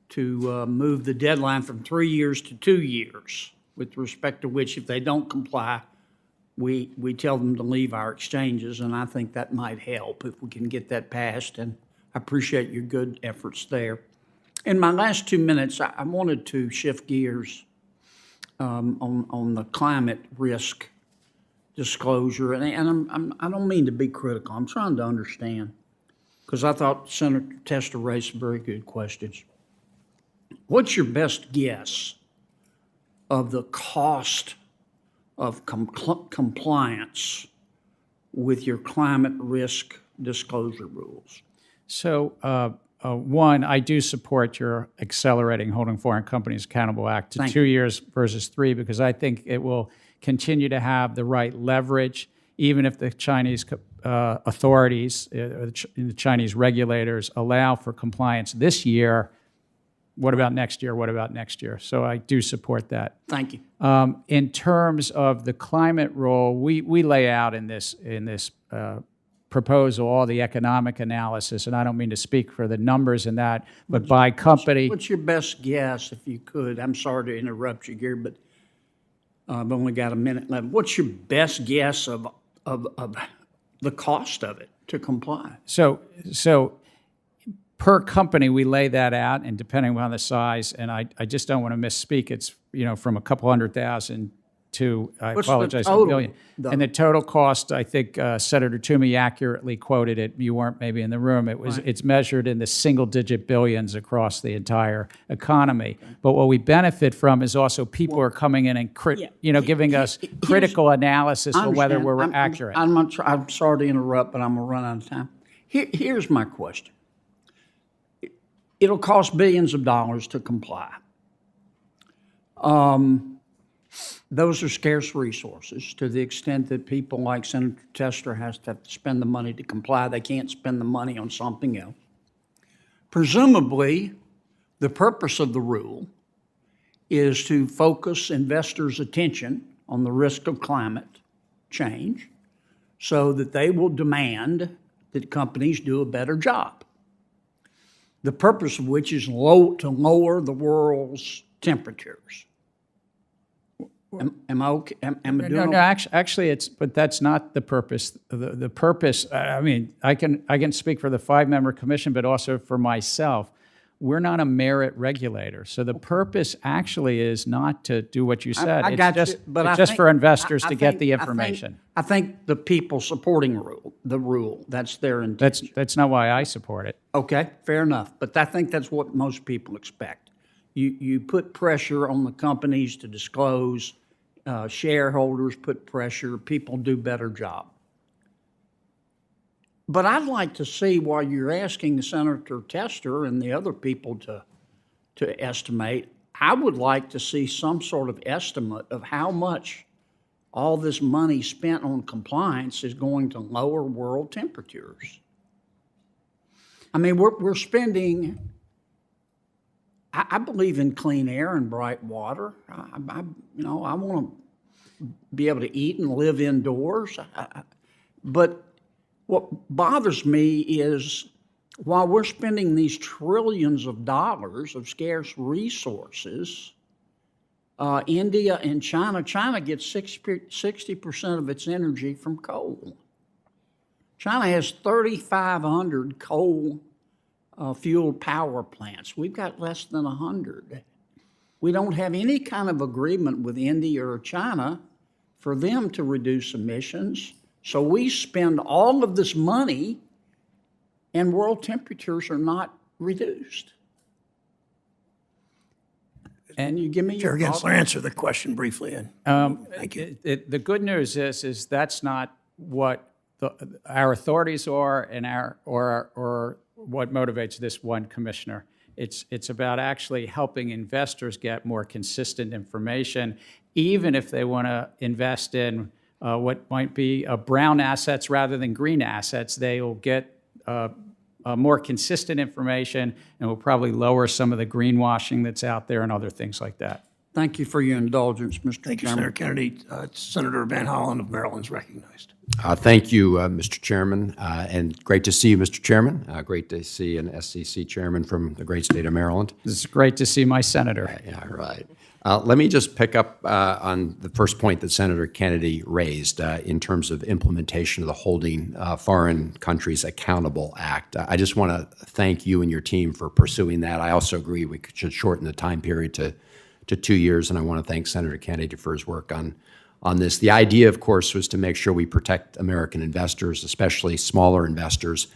to move the deadline from 3 years to 2 years, with respect to which, if they don't comply, we tell them to leave our exchanges, and I think that might help if we can get that passed, and I appreciate your good efforts there. In my last 2 minutes, I wanted to shift gears on the climate risk disclosure, and I don't mean to be critical. I'm trying to understand, because I thought Senator Tester raised some very good questions. What's your best guess of the cost of compliance with your climate risk disclosure rules? So, one, I do support your accelerating Holding Foreign Companies Accountable Act to Thank 2 years versus 3, because I think it will continue to have the right leverage, even if the Chinese authorities, the Chinese regulators allow for compliance this year. What about next year? What about next year? So I do support that. Thank you. In terms of the climate role, we lay out in this proposal all the economic analysis, and I don't mean to speak for the numbers in that, but by company. What's your best guess, if you could? I'm sorry to interrupt you, Gary, but I've only got a minute left. What's your best guess of the cost of it to comply? So per company, we lay that out, and depending on the size, and I just don't want to misspeak, it's from a couple $100,000 to, I What's the apologize, total, $1 billion. though? And the total cost, I think Senator Toomey accurately quoted it. You weren't maybe in the room. It's measured in the single-digit billions across the entire economy. Okay. But what we benefit from is also people are coming in and giving us critical analysis of whether we're accurate. I'm sorry to interrupt, but I'm going to run out of time. Here's my question. It'll cost billions of dollars to comply. Those are scarce resources to the extent that people like Senator Tester have to spend the money to comply. They can't spend the money on something else. Presumably, the purpose of the rule is to focus investors' attention on the risk of climate change so that they will demand that companies do a better job. The purpose of which is to lower the world's temperatures. Am I okay? No, actually, but that's not the purpose. The purpose, I mean, I can speak for the 5-member commission, but also for myself. we're not a merit regulator. So the purpose actually is not to do what you said. I got it's you, but it's I just think- for investors I to get think- the I think- information. I think the people supporting the rule, that's their intention. That's not why I support it. Okay, fair enough, but I think that's what most people expect. You put pressure on the companies to disclose, shareholders put pressure, people do better job. But I'd like to see, while you're asking Senator Tester and the other people to estimate, I would like to see some sort of estimate of how much all this money spent on compliance is going to lower world temperatures. I mean, we're spending, I believe in clean air and bright water. I want to be able to eat and live indoors. But what bothers me is, while we're spending these trillions of dollars of scarce resources, India and China gets 60% of its energy from coal. China has 3,500 coal-fueled power plants. We've got less than 100. We don't have any kind of agreement with India or China for them to reduce emissions. So we spend all of this money and world temperatures are not reduced. And you give me Chair your thoughts? Gensler, answer the question briefly. Thank you. The good news is that's not what our authorities are and or what motivates this one commissioner. It's about actually helping investors get more consistent information, even if they want to invest in what might be brown assets rather than green assets. They will get more consistent information and will probably lower some of the greenwashing that's out there and other things like that. Thank you for your indulgence, Mr. Thank you, Chairman. Senator Kennedy. Senator Van Hollen of Maryland is recognized. Thank you, Mr. Chairman, and great to see you, Mr. Chairman. Great to see an SEC chairman from the great state of Maryland. It's great to see my senator. Yeah, right. Let me just pick up on the first point that Senator Kennedy raised in terms of implementation of the Holding Foreign Countries Accountable Act. I just want to thank you and your team for pursuing that. I also agree we should shorten the time period to 2 years, and I want to thank Senator Kennedy for his work on this. The idea, of course, was to make sure we protect American investors, especially smaller investors,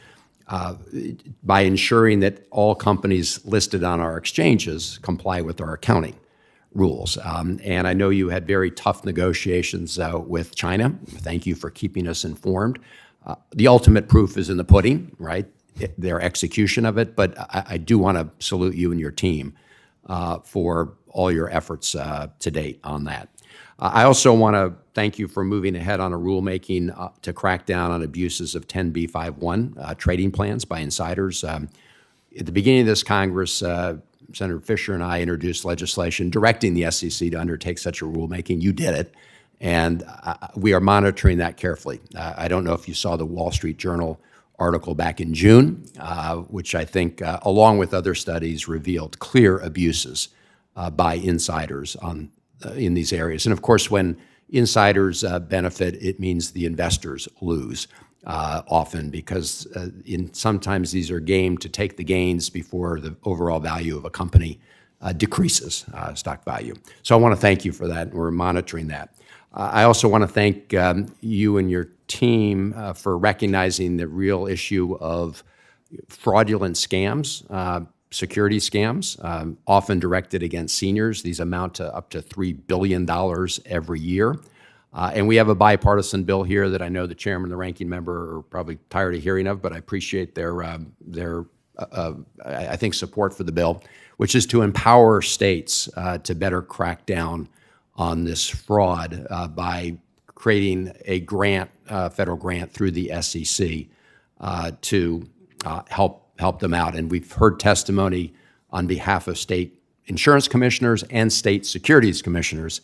by ensuring that all companies listed on our exchanges comply with our accounting rules. And I know you had very tough negotiations with China. Thank you for keeping us informed. The ultimate proof is in the pudding, right? Their execution of it. But I do want to salute you and your team for all your efforts to date on that. I also want to thank you for moving ahead on a rulemaking to crack down on abuses of 10b5-1 trading plans by insiders. At the beginning of this Congress, Senator Fisher and I introduced legislation directing the SEC to undertake such a rulemaking. You did it, and we are monitoring that carefully. I don't know if you saw the Wall Street Journal article back in June, which I think, along with other studies, revealed clear abuses by insiders in these areas. And of course, when insiders benefit, it means the investors lose. Often, because sometimes these are gamed to take the gains before the overall value of a company decreases stock value. So I want to thank you for that, and we're monitoring that. I also want to thank you and your team for recognizing the real issue of fraudulent scams, security scams, often directed against seniors. These amount to up to $3 billion every year. And we have a bipartisan bill here that I know the chairman and the ranking member are probably tired of hearing of, but I appreciate their I think, support for the bill, which is to empower states to better crack down on this fraud by creating a grant, federal grant through the SEC to help them out. And we've heard testimony on behalf of state insurance commissioners and state securities commissioners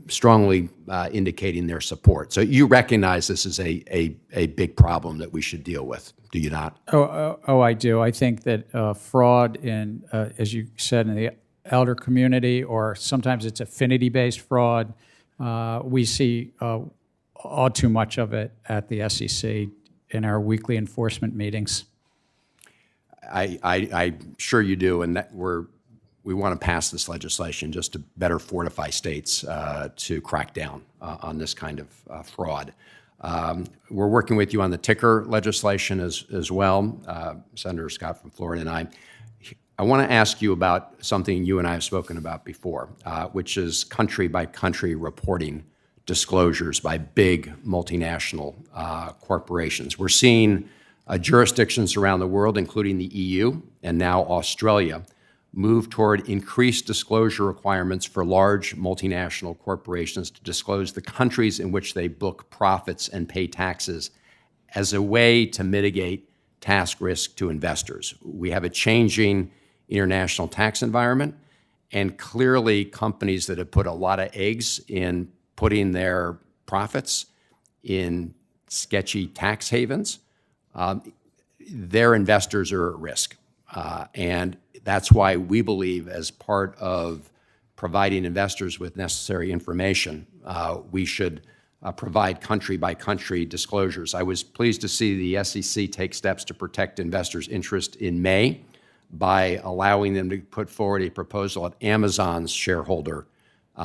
strongly indicating their support. So you recognize this is a big problem that we should deal with, do you not? Oh, I do. I think that fraud in, as you said, in the elder community, or sometimes it's affinity-based fraud, we see all too much of it at the SEC in our weekly enforcement meetings. I'm sure you do, and that we want to pass this legislation just to better fortify states to crack down on this kind of fraud. We're working with you on the ticker legislation as well, Senator Scott from Florida and I. I want to ask you about something you and I have spoken about before, which is country-by-country reporting disclosures by big multinational corporations. We're seeing jurisdictions around the world, including the EU and now Australia, move toward increased disclosure requirements for large multinational corporations to disclose the countries in which they book profits and pay taxes as a way to mitigate tax risk to investors. We have a changing international tax environment, and clearly companies that have put a lot of eggs in putting their profits in sketchy tax havens, their investors are at risk. And that's why we believe, as part of providing investors with necessary information, we should provide country-by-country disclosures. I was pleased to see the SEC take steps to protect investors' interest in May by allowing them to put forward a proposal at Amazon's shareholder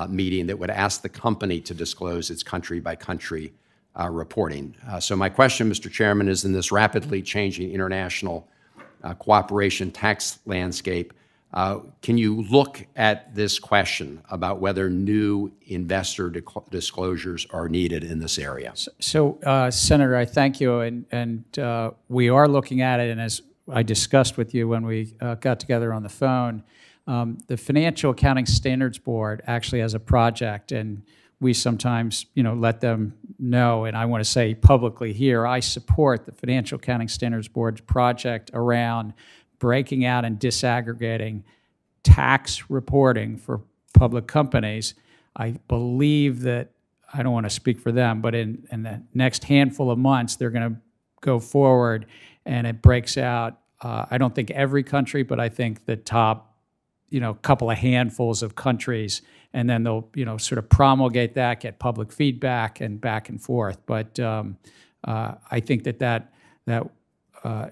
meeting that would ask the company to disclose its country-by-country reporting. So my question, Mr. Chairman, is in this rapidly changing international cooperation tax landscape, can you look at this question about whether new investor disclosures are needed in this area? So, Senator, I thank you, and we are looking at it, and as I discussed with you when we got together on the phone, the Financial Accounting Standards Board actually has a project, and we sometimes, let them know, and I want to say publicly here, I support the Financial Accounting Standards Board's project around breaking out and disaggregating tax reporting for public companies. I believe that, I don't want to speak for them, but in the next handful of months, they're going to go forward, and it breaks out, I don't think every country, but I think the top, couple of handfuls of countries, and then they'll, sort of promulgate that, get public feedback, and back and forth. But I think that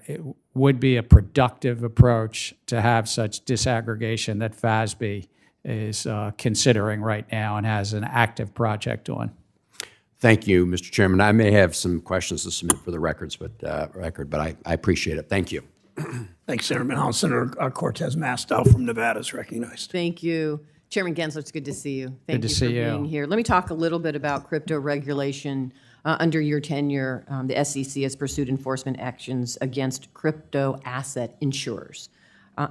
it would be a productive approach to have such disaggregation that FASB is considering right now and has an active project on. Thank you, Mr. Chairman. I may have some questions to submit for the record, but I appreciate it. Thank you. Thanks, Senator Mann. Senator Cortez Masto from Nevada is recognized. Thank you. Chairman Gensler, it's good to see you. Thank Good to you see for you. being here. Let me talk a little bit about crypto regulation. Under your tenure, the SEC has pursued enforcement actions against crypto asset insurers.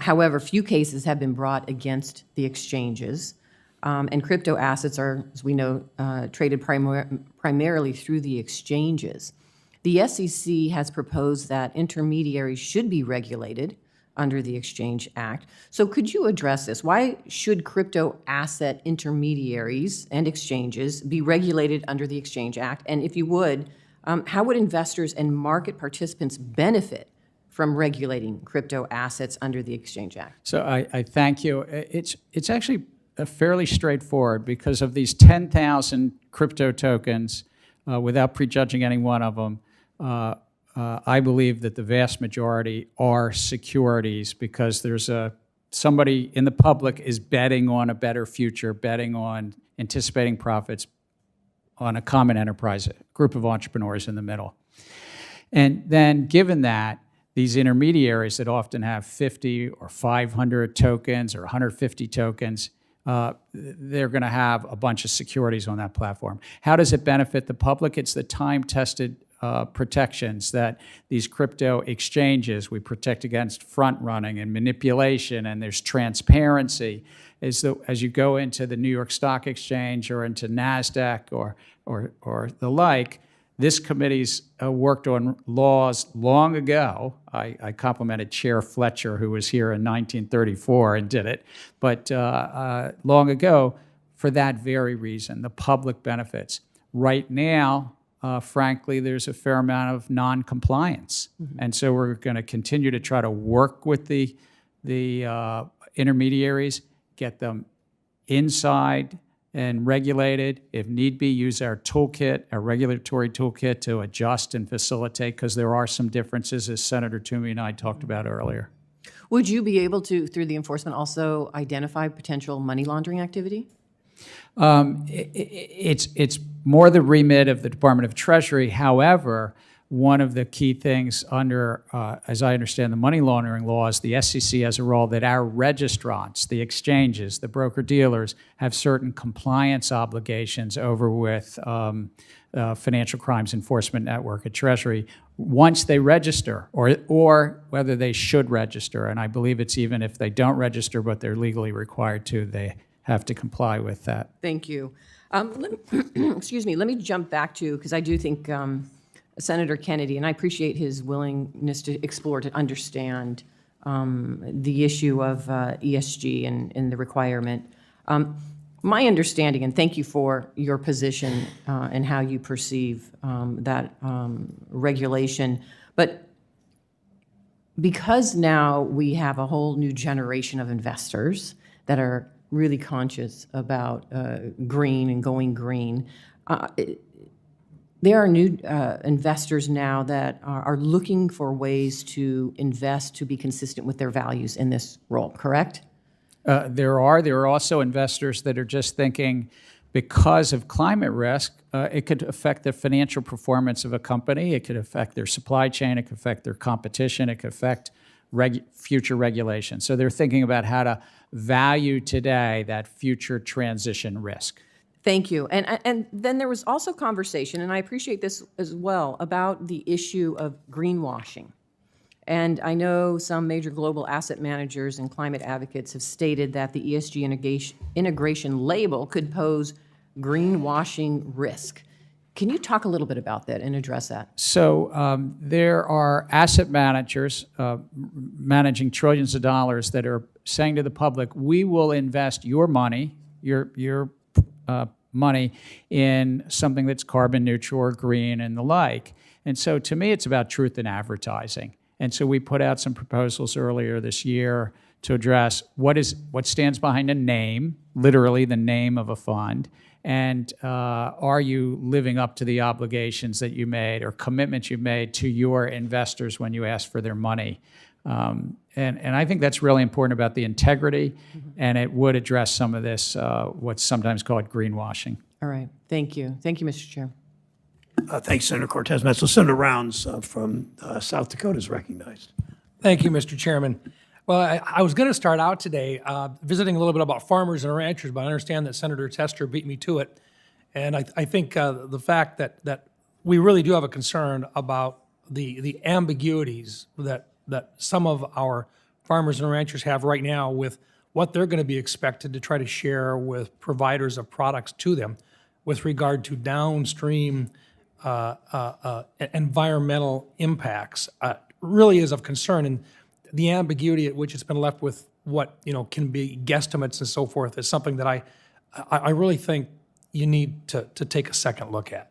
However, few cases have been brought against the exchanges, and crypto assets are, as we know, traded primarily through the exchanges. The SEC has proposed that intermediaries should be regulated under the Exchange Act. So could you address this? Why should crypto asset intermediaries and exchanges be regulated under the Exchange Act? And if you would, how would investors and market participants benefit from regulating crypto assets under the Exchange Act? So I thank you. It's actually fairly straightforward because of these 10,000 crypto tokens, without prejudging any one of them, I believe that the vast majority are securities because there's somebody in the public is betting on a better future, betting on anticipating profits on a common enterprise, a group of entrepreneurs in the middle. And then given that, these intermediaries that often have 50 or 500 tokens or 150 tokens, they're going to have a bunch of securities on that platform. How does it benefit the public? It's the time-tested protections that these crypto exchanges, we protect against front running and manipulation, and there's transparency. As you go into the New York Stock Exchange or into NASDAQ or the like, this committee's worked on laws long ago. I complimented Chair Fletcher, who was here in 1934 and did it, but long ago for that very reason, the public benefits. Right now, frankly, there's a fair amount of non-compliance. Mm-hmm. And so we're going to continue to try to work with the intermediaries, get them inside and regulated. If need be, use our toolkit, our regulatory toolkit to adjust and facilitate, because there are some differences, as Senator Toomey and I talked about earlier. Would you be able to, through the enforcement, also identify potential money laundering activity? It's more the remit of the Department of Treasury. However, one of the key things under, as I understand the money laundering laws, the SEC has a role that our registrants, the exchanges, the broker-dealers, have certain compliance obligations over with Financial Crimes Enforcement Network at Treasury once they register, or whether they should register. And I believe it's even if they don't register, but they're legally required to, they have to comply with that. Thank you. Excuse me, let me jump back to, because I do think Senator Kennedy, and I appreciate his willingness to explore, to understand the issue of ESG and the requirement. My understanding, and thank you for your position and how you perceive that regulation, but because now we have a whole new generation of investors that are really conscious about green and going green, there are new investors now that are looking for ways to invest to be consistent with their values in this role, correct? There are also investors that are just thinking because of climate risk, it could affect the financial performance of a company, it could affect their supply chain, it could affect their competition, it could affect future regulation. So they're thinking about how to value today that future transition risk. Thank you. And then there was also conversation, and I appreciate this as well, about the issue of greenwashing. And I know some major global asset managers and climate advocates have stated that the ESG integration label could pose greenwashing risk. Can you talk a little bit about that and address that? So there are asset managers managing trillions of dollars that are saying to the public, we will invest your money, your money in something that's carbon neutral or green and the like. And so to me, it's about truth in advertising. And so we put out some proposals earlier this year to address what stands behind a name, literally the name of a fund, and are you living up to the obligations that you made or commitments you made to your investors when you asked for their money. And I think that's really important about the integrity, and it would address some of this, what's sometimes called greenwashing. All right. Thank you. Thank you, Mr. Chair. Thanks, Senator Cortez Masto. Senator Rounds from South Dakota is recognized. Thank you, Mr. Chairman. Well, I was going to start out today visiting a little bit about farmers and ranchers, but I understand that Senator Tester beat me to it. And I think the fact that we really do have a concern about the ambiguities that some of our farmers and ranchers have right now with what they're going to be expected to try to share with providers of products to them with regard to downstream environmental impacts really is of concern. And the ambiguity at which it's been left with what can be guesstimates and so forth is something that I really think you need to take a second look at.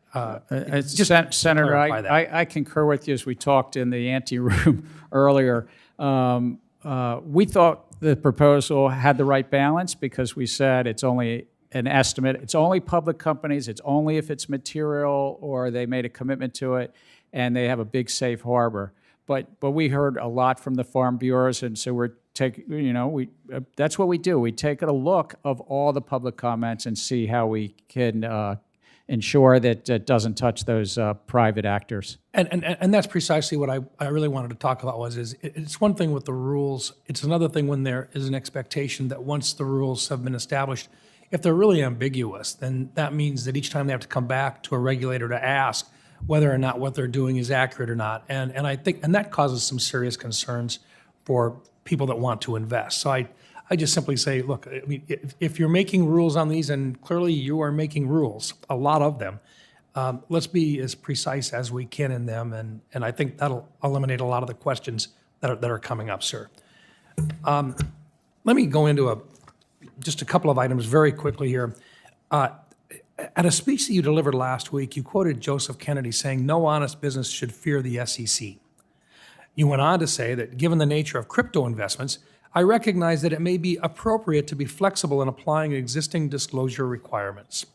Senator, I concur with you. As we talked in the ante room earlier, we thought the proposal had the right balance because we said it's only an estimate. It's only public companies. It's only if it's material or they made a commitment to it and they have a big safe harbor. But we heard a lot from the farm bureaus, and so we're that's what we do. We take a look of all the public comments and see how we can ensure that it doesn't touch those private actors. And that's precisely what I really wanted to talk about it's one thing with the rules. It's another thing when there is an expectation that once the rules have been established, if they're really ambiguous, then that means that each time they have to come back to a regulator to ask whether or not what they're doing is accurate or not. And I think that causes some serious concerns for people that want to invest. So I just simply say, look, I mean, if you're making rules on these, and clearly you are making rules, a lot of them, let's be as precise as we can in them, and I think that'll eliminate a lot of the questions that are coming up, sir. Let me go into just a couple of items very quickly here. At a speech that you delivered last week, you quoted Joseph Kennedy saying, "No honest business should fear the SEC." You went on to say that given the nature of crypto investments, I recognize that it may be appropriate to be flexible in applying existing disclosure requirements.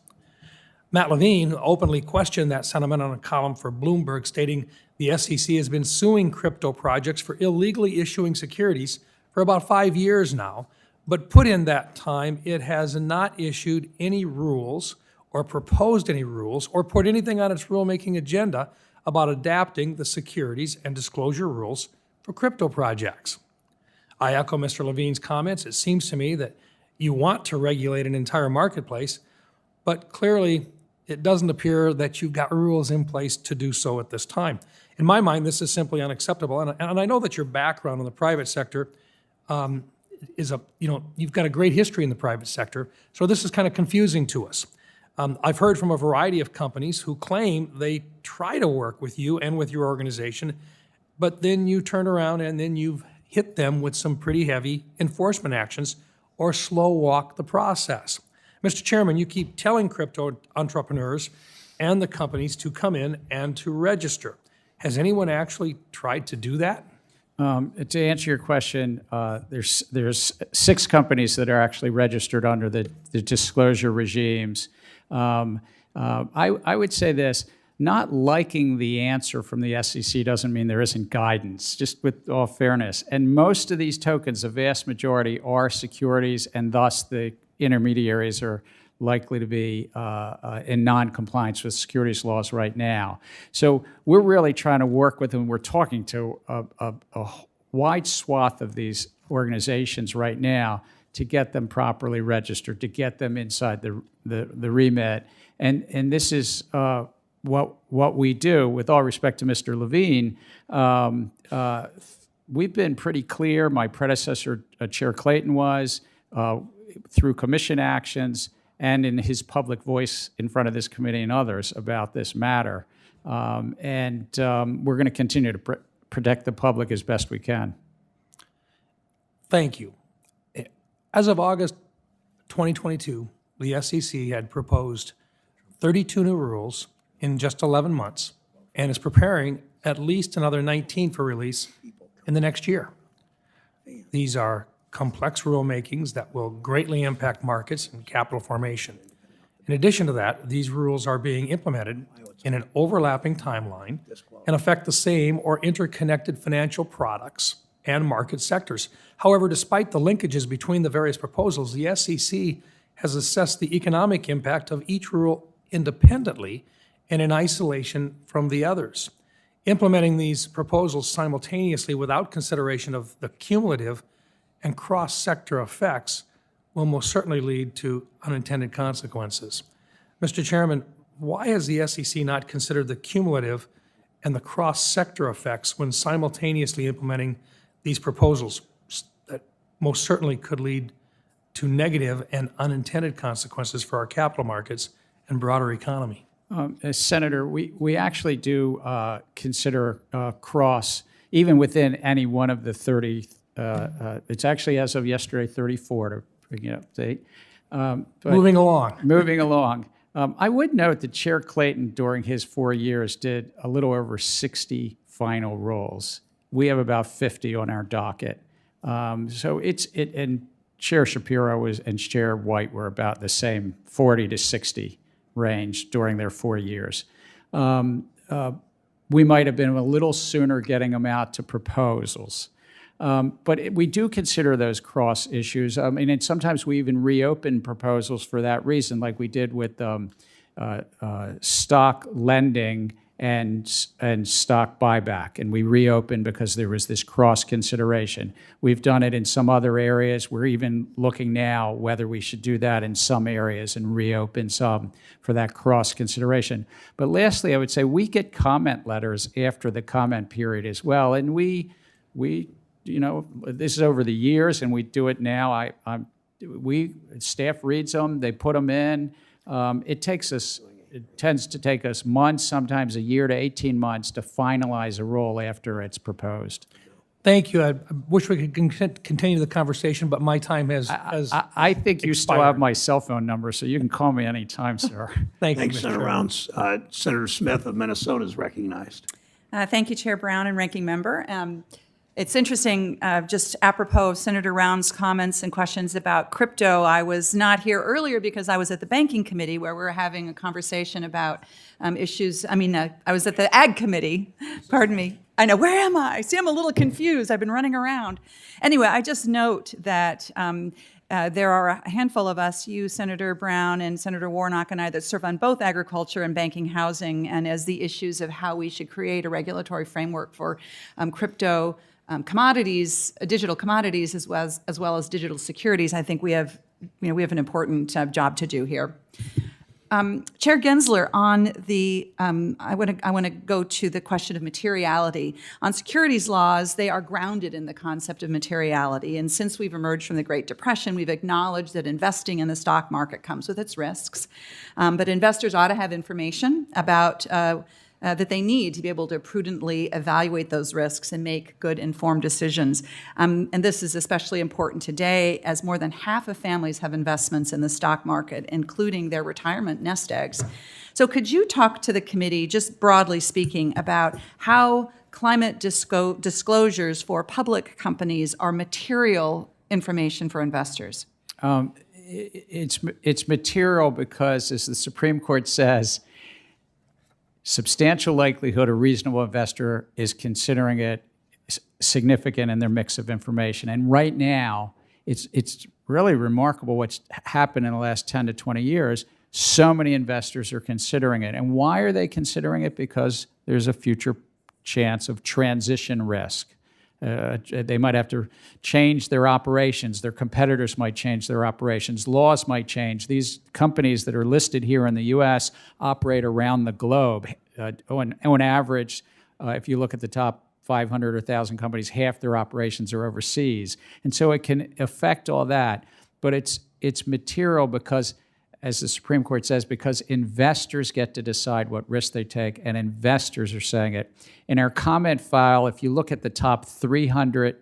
Matt Levine openly questioned that sentiment on a column for Bloomberg, stating the SEC has been suing crypto projects for illegally issuing securities for about 5 years now, but put in that time, it has not issued any rules or proposed any rules or put anything on its rulemaking agenda about adapting the securities and disclosure rules for crypto projects. I echo Mr. Levine's comments. It seems to me that you want to regulate an entire marketplace, but clearly it doesn't appear that you've got rules in place to do so at this time. In my mind, this is simply unacceptable. And I know that your background in the private sector you've got a great history in the private sector, so this is kind of confusing to us. I've heard from a variety of companies who claim they try to work with you and with your organization, but then you turn around and then you've hit them with some pretty heavy enforcement actions or slow walk the process. Mr. Chairman, you keep telling crypto entrepreneurs and the companies to come in and to register. Has anyone actually tried to do that? To answer your question, there's 6 companies that are actually registered under the disclosure regimes. I would say this, not liking the answer from the SEC doesn't mean there isn't guidance, just with all fairness. And most of these tokens, a vast majority, are securities, and thus the intermediaries are likely to be in non-compliance with securities laws right now. So we're really trying to work with them. We're talking to a wide swath of these organizations right now to get them properly registered, to get them inside the remit. And this is what we do. With all respect to Mr. Levine, we've been pretty clear. My predecessor, Chair Clayton, was through commission actions and in his public voice in front of this committee and others about this matter. And we're going to continue to protect the public as best we can. Thank you. As of August 2022, the SEC had proposed 32 new rules in just 11 months and is preparing at least another 19 for release in the next year. These are complex rulemakings that will greatly impact markets and capital formation. In addition to that, these rules are being implemented in an overlapping timeline and affect the same or interconnected financial products and market sectors. However, despite the linkages between the various proposals, the SEC has assessed the economic impact of each rule independently and in isolation from the others. Implementing these proposals simultaneously without consideration of the cumulative and cross-sector effects will most certainly lead to unintended consequences. Mr. Chairman, why has the SEC not considered the cumulative and the cross-sector effects when simultaneously implementing these proposals that most certainly could lead to negative and unintended consequences for our capital markets and broader economy? Senator, we actually do consider cross, even within any one of the 30. It's actually, as of yesterday, 34 to bring it up to date. Moving along. Moving along. I would note that Chair Clayton, during his 4 years, did a little over 60 final rules. We have about 50 on our docket. So and Chair Shapiro and Chair White were about the same 40 to 60 range during their 4 years. We might have been a little sooner getting them out to proposals. But we do consider those cross issues. I mean, and sometimes we even reopen proposals for that reason, like we did with stock lending and stock buyback. And we reopened because there was this cross consideration. We've done it in some other areas. We're even looking now whether we should do that in some areas and reopen some for that cross consideration. But lastly, I would say we get comment letters after the comment period as well. And we this is over the years, and we do it now. Staff reads them, they put them in. It tends to take us months, sometimes a year to 18 months to finalize a rule after it's proposed. Thank you. I wish we could continue the conversation, but my time has I think you still have my cell phone number, so you can call me anytime, sir. Thank you, Thanks, Mr. Senator Chairman. Rounds. Senator Smith of Minnesota is recognized. Thank you, Chair Brown and Ranking Member. It's interesting, just apropos of Senator Round's comments and questions about crypto. I was not here earlier because I was at the Banking Committee where we were having a conversation about issues. I was at the Ag Committee, pardon me. I know, where am I? See, I'm a little confused. I've been running around. Anyway, I just note that there are a handful of us, you, Senator Brown, and Senator Warnock, and I, that serve on both agriculture and banking, housing, and as the issues of how we should create a regulatory framework for crypto commodities, digital commodities, as well as digital securities. I think we have an important job to do here. Chair Gensler, on the, I want to go to the question of materiality. On securities laws, they are grounded in the concept of materiality. And since we've emerged from the Great Depression, we've acknowledged that investing in the stock market comes with its risks. But investors ought to have information about that they need to be able to prudently evaluate those risks and make good informed decisions. And this is especially important today as more than half of families have investments in the stock market, including their retirement nest eggs. So could you talk to the committee, just broadly speaking, about how climate disclosures for public companies are material information for investors? It's material because, as the Supreme Court says, substantial likelihood a reasonable investor is considering it significant in their mix of information. And right now, it's really remarkable what's happened in the last 10 to 20 years. So many investors are considering it. And why are they considering it? Because there's a future chance of transition risk. They might have to change their operations. Their competitors might change their operations. Laws might change. These companies that are listed here in the U.S. operate around the globe. On average, if you look at the top 500 or 1,000 companies, half their operations are overseas. And so it can affect all that. But it's material because, as the Supreme Court says, because investors get to decide what risk they take, and investors are saying it. In our comment file, if you look at the top 300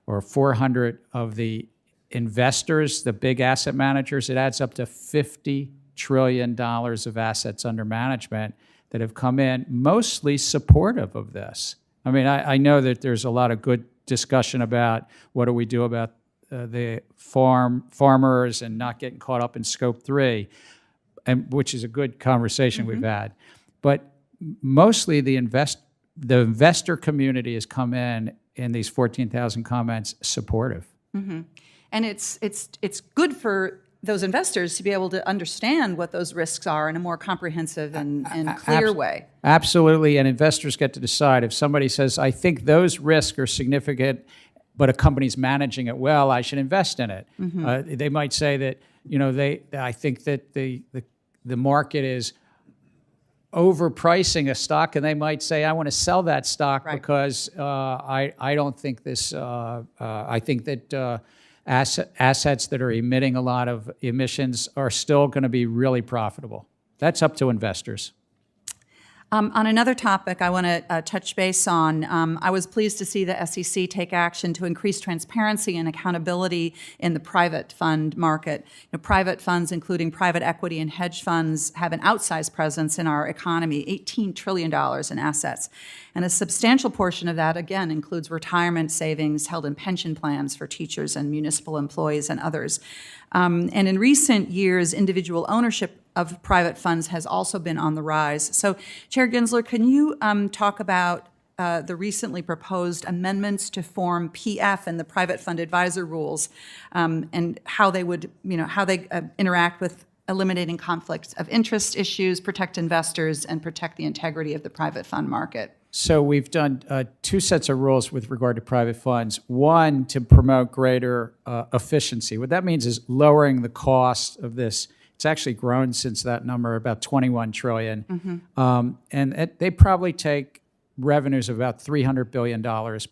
or 400 of the investors, the big asset managers, it adds up to $50 trillion of assets under management that have come in, mostly supportive of this. I mean, I know that there's a lot of good discussion about what do we do about the farmers and not getting caught up in Scope 3, and which is a good conversation we've had. But mostly the investor community has come in these 14,000 comments supportive. And it's good for those investors to be able to understand what those risks are in a more comprehensive and clear way. Absolutely, and investors get to decide. If somebody says, I think those risks are significant, but a company's managing it well, I should invest in it. They might say that, I think that the market is overpricing a stock, and they might say, I want to sell that stock because I don't think this, I think that assets that are emitting a lot of emissions are still going to be really profitable. That's up to investors. On another topic I want to touch base on, I was pleased to see the SEC take action to increase transparency and accountability in the private fund market. Private funds, including private equity and hedge funds, have an outsized presence in our economy, $18 trillion in assets. And a substantial portion of that, again, includes retirement savings held in pension plans for teachers and municipal employees and others. And in recent years, individual ownership of private funds has also been on the rise. So, Chair Gensler, can you talk about the recently proposed amendments to Form PF and the private fund advisor rules, and how they would, how they interact with eliminating conflicts of interest issues, protect investors, and protect the integrity of the private fund market? So we've done two sets of rules with regard to private funds. One, to promote greater efficiency. What that means is lowering the cost of this. It's actually grown since that number, about $21 trillion. And they probably take revenues of about $300 billion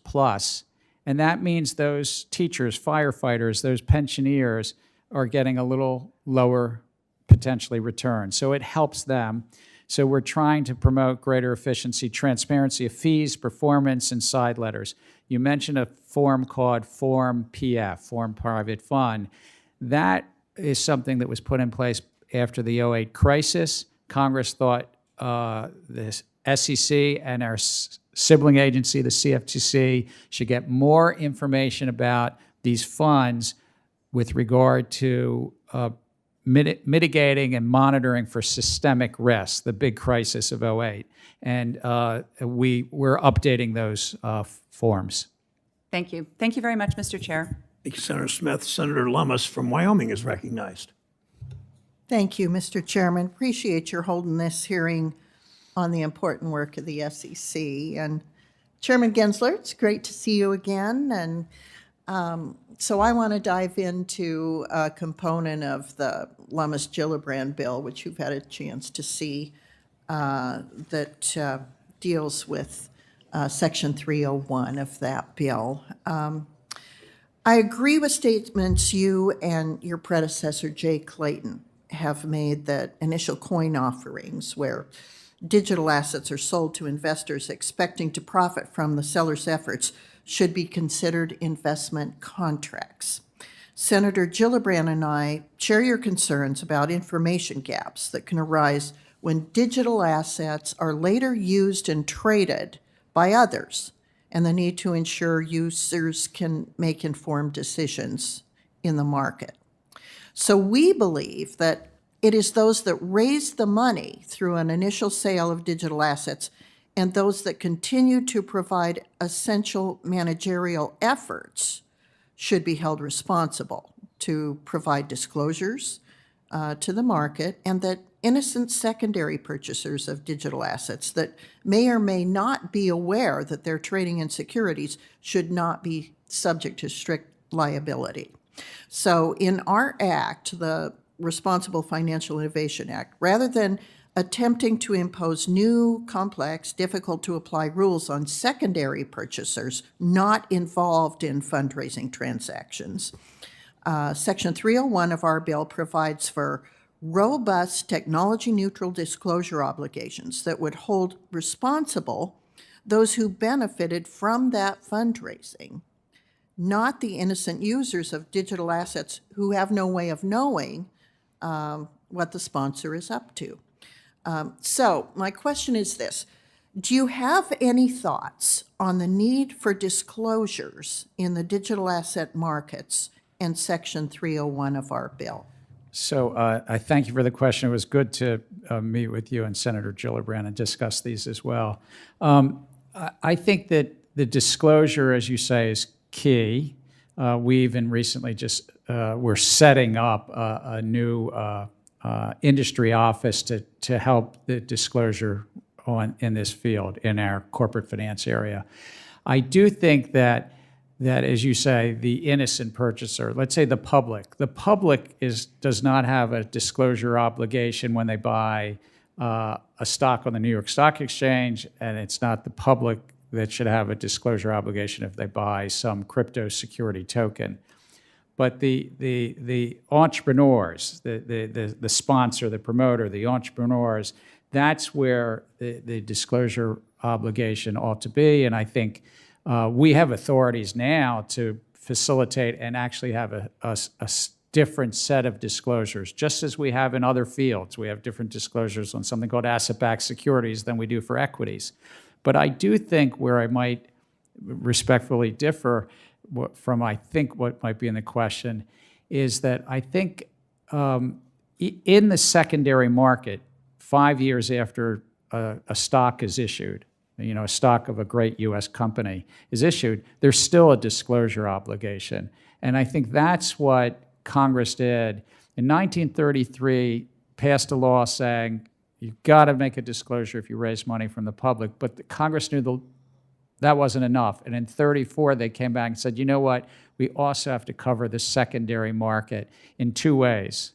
plus. And that means those teachers, firefighters, those pensioners are getting a little lower potentially return. So it helps them. So we're trying to promote greater efficiency, transparency of fees, performance, and side letters. You mentioned a form called Form PF, Form Private Fund. That is something that was put in place after the 2008 crisis. Congress thought the SEC and our sibling agency, the CFTC, should get more information about these funds with regard to mitigating and monitoring for systemic risk, the big crisis of '08. And we're updating those forms. Thank you. Thank you very much, Mr. Chair. Thank you, Senator Smith. Senator Lummis from Wyoming is recognized. Thank you, Mr. Chairman. Appreciate your holding this hearing on the important work of the SEC. And Chairman Gensler, it's great to see you again. And so I want to dive into a component of the Lummis-Gillibrand bill, which you've had a chance to see, that deals with Section 301 of that bill. I agree with statements you and your predecessor, Jay Clayton, have made that initial coin offerings, where digital assets are sold to investors expecting to profit from the seller's efforts, should be considered investment contracts. Senator Gillibrand and I share your concerns about information gaps that can arise when digital assets are later used and traded by others, and the need to ensure users can make informed decisions in the market. So we believe that it is those that raise the money through an initial sale of digital assets and those that continue to provide essential managerial efforts should be held responsible to provide disclosures to the market, and that innocent secondary purchasers of digital assets that may or may not be aware that they're trading in securities should not be subject to strict liability. So in our act, the Responsible Financial Innovation Act, rather than attempting to impose new, complex, difficult to apply rules on secondary purchasers not involved in fundraising transactions, Section 301 of our bill provides for robust technology-neutral disclosure obligations that would hold responsible those who benefited from that fundraising, not the innocent users of digital assets who have no way of knowing what the sponsor is up to. So my question is this: do you have any thoughts on the need for disclosures in the digital asset markets and Section 301 of our bill? So I thank you for the question. It was good to meet with you and Senator Gillibrand and discuss these as well. I think that the disclosure, as you say, is key. We even recently we're setting up a new industry office to help the disclosure in this field in our corporate finance area. I do think that as you say, the innocent purchaser, let's say the public does not have a disclosure obligation when they buy a stock on the New York Stock Exchange, and it's not the public that should have a disclosure obligation if they buy some crypto security token. But the entrepreneurs, the sponsor, the promoter, the entrepreneurs, that's where the disclosure obligation ought to be. And I think we have authorities now to facilitate and actually have a different set of disclosures, just as we have in other fields. We have different disclosures on something called asset-backed securities than we do for equities. But I do think where I might respectfully differ from, I think, what might be in the question is that I think in the secondary market, 5 years after a stock is issued, a stock of a great U.S. company is issued, there's still a disclosure obligation. And I think that's what Congress did. In 1933, passed a law saying you've got to make a disclosure if you raise money from the public, but the Congress knew that wasn't enough. And in 34, they came back and said, you know what, we also have to cover the secondary market in two ways.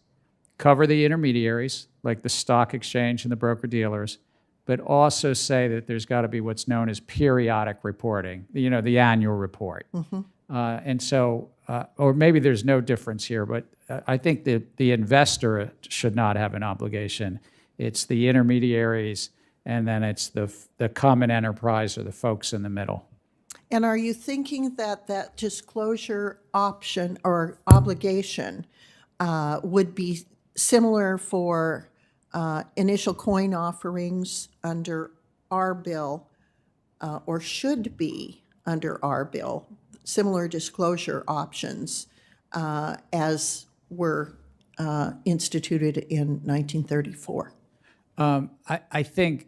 Cover the intermediaries, like the stock exchange and the broker-dealers, but also say that there's got to be what's known as periodic reporting, the annual report. Mm-hmm. And so, or maybe there's no difference here, but I think that the investor should not have an obligation. It's the intermediaries, and then it's the common enterprise or the folks in the middle. And are you thinking that disclosure option or obligation would be similar for initial coin offerings under our bill, or should be under our bill, similar disclosure options as were instituted in 1934. I think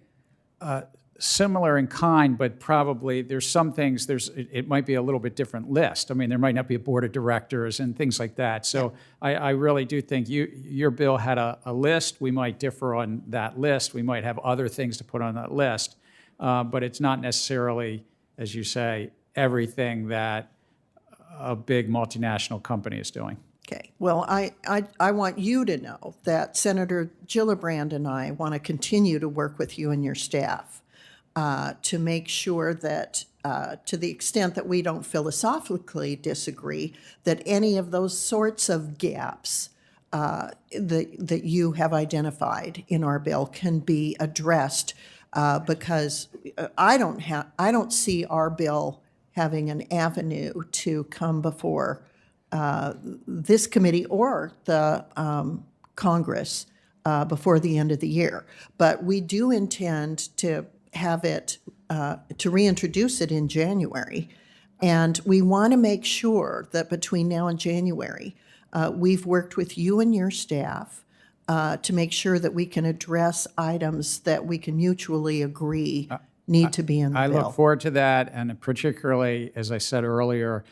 similar in kind, but probably there's some things, it might be a little bit different list. I mean, there might not be a board of directors and things like that. So I really do think your bill had a list. We might differ on that list. We might have other things to put on that list. But it's not necessarily, as you say, everything that a big multinational company is doing. Okay. Well, I want you to know that Senator Gillibrand and I want to continue to work with you and your staff to make sure that, to the extent that we don't philosophically disagree, that any of those sorts of gaps that you have identified in our bill can be addressed, because I don't see our bill having an avenue to come before this committee or the Congress before the end of the year. But we do intend to have it, to reintroduce it in January. And we want to make sure that between now and January, we've worked with you and your staff to make sure that we can address items that we can mutually agree need to be in the bill. I look forward to that, and particularly, as I said earlier,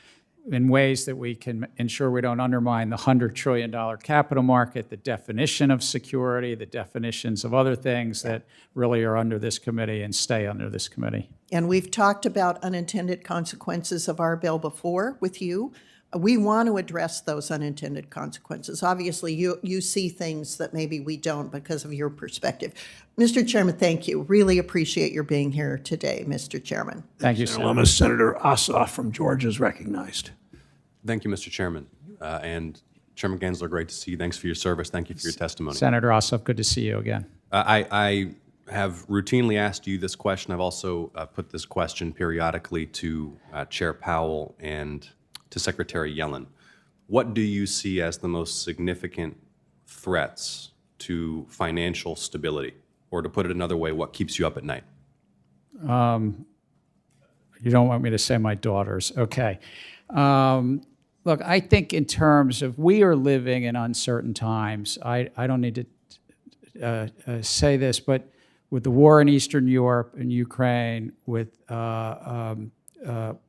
in ways that we can ensure we don't undermine the $100 trillion capital market, the definition of security, the definitions of other things that really are under this committee and stay under this committee. And we've talked about unintended consequences of our bill before with you. We want to address those unintended consequences. Obviously, you see things that maybe we don't because of your perspective. Mr. Chairman, thank you. Really appreciate your being here today, Mr. Chairman. Thank you, Senator Senator Ossoff from Georgia is recognized. Thank you, Mr. Chairman. And Chairman Gensler, great to see you. Thanks for your service. Thank you for your testimony. Senator Ossoff, good to see you again. I have routinely asked you this question. I've also put this question periodically to Chair Powell and to Secretary Yellen. What do you see as the most significant threats to financial stability? Or to put it another way, what keeps you up at night? You don't want me to say my daughters. Okay. Look, I think in terms of we are living in uncertain times. I don't need to say this, but with the war in Eastern Europe and Ukraine, with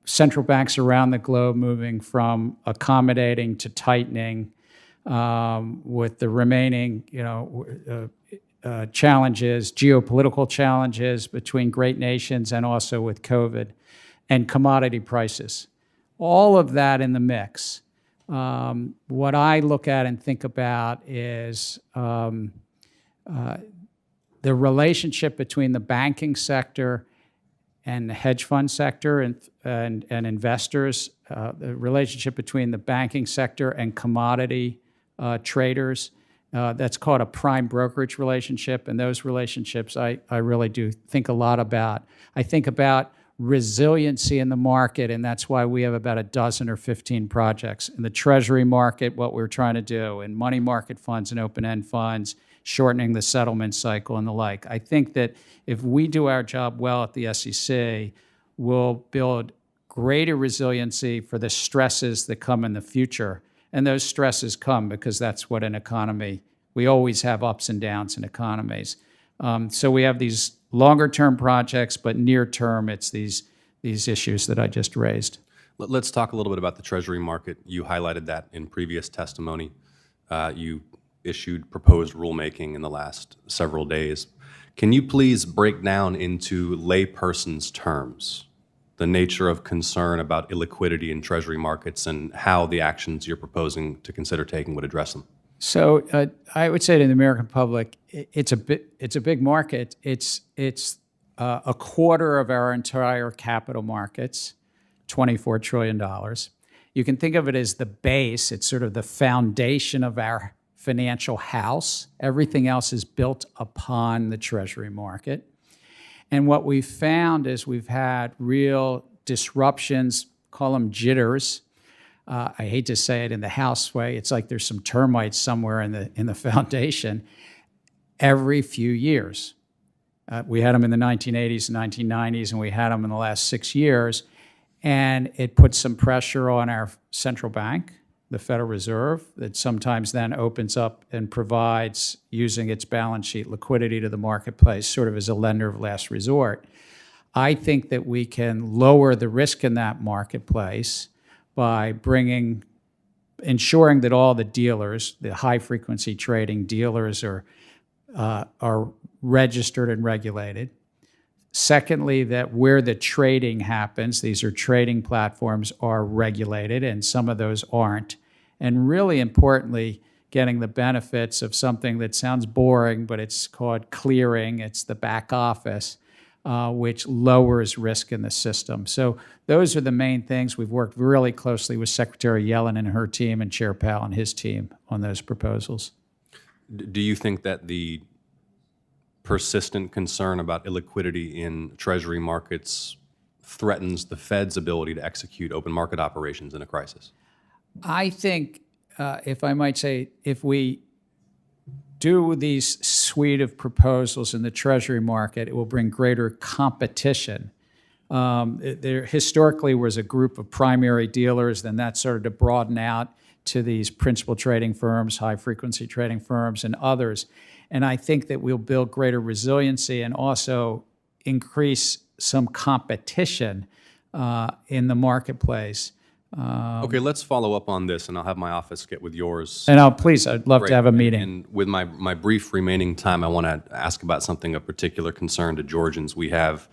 central banks around the globe moving from accommodating to tightening, with the remaining, challenges, geopolitical challenges between great nations and also with COVID, and commodity prices. All of that in the mix. What I look at and think about is the relationship between the banking sector and the hedge fund sector and investors, the relationship between the banking sector and commodity traders. That's called a prime brokerage relationship, and those relationships I really do think a lot about. I think about resiliency in the market, and that's why we have about a dozen or 15 projects. In the Treasury market, what we're trying to do, in money market funds and open-end funds, shortening the settlement cycle and the like. I think that if we do our job well at the SEC, we'll build greater resiliency for the stresses that come in the future. And those stresses come because that's what an economy, we always have ups and downs in economies. So we have these longer-term projects, but near-term, it's these issues that I just raised. Let's talk a little bit about the Treasury market. You highlighted that in previous testimony. You issued proposed rulemaking in the last several days. Can you please break down into layperson's terms the nature of concern about illiquidity in Treasury markets and how the actions you're proposing to consider taking would address them? So I would say to the American public, it's a big market. It's a quarter of our entire capital markets, $24 trillion. You can think of it as the base. It's sort of the foundation of our financial house. Everything else is built upon the Treasury market. And what we've found is we've had real disruptions, call them jitters. I hate to say it in the house way. It's like there's some termites somewhere in the foundation every few years. We had them in the 1980s and 1990s, and we had them in the last 6 years. And it puts some pressure on our central bank, the Federal Reserve, that sometimes then opens up and provides, using its balance sheet, liquidity to the marketplace, sort of as a lender of last resort. I think that we can lower the risk in that marketplace by ensuring that all the dealers, the high-frequency trading dealers, are registered and regulated. Secondly, that where the trading happens, these are trading platforms, are regulated, and some of those aren't. And really importantly, getting the benefits of something that sounds boring, but it's called clearing. It's the back office, which lowers risk in the system. So those are the main things. We've worked really closely with Secretary Yellen and her team and Chair Powell and his team on those proposals. Do you think that the persistent concern about illiquidity in Treasury markets threatens the Fed's ability to execute open market operations in a crisis? I think, if I might say, if we do these suite of proposals in the Treasury market, it will bring greater competition. There historically was a group of primary dealers, then that started to broaden out to these principal trading firms, high-frequency trading firms, and others. And I think that we'll build greater resiliency and also increase some competition in the marketplace. Okay, let's follow up on this, and I'll have my office get with yours. And I'd love to have a meeting. And with my brief remaining time, I want to ask about something of particular concern to Georgians. We have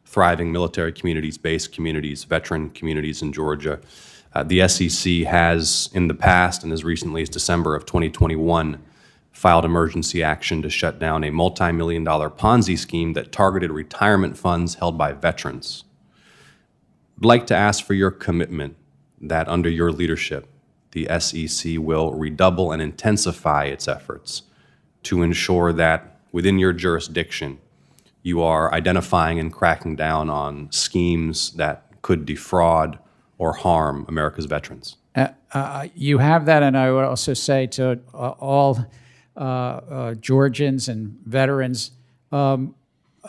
thriving military communities, base communities, veteran communities in Georgia. The SEC has, in the past and as recently as December of 2021, filed emergency action to shut down a multi-million-dollar Ponzi scheme that targeted retirement funds held by veterans. I'd like to ask for your commitment that under your leadership, the SEC will redouble and intensify its efforts to ensure that within your jurisdiction, you are identifying and cracking down on schemes that could defraud or harm America's veterans. You have that, and I would also say to all Georgians and veterans,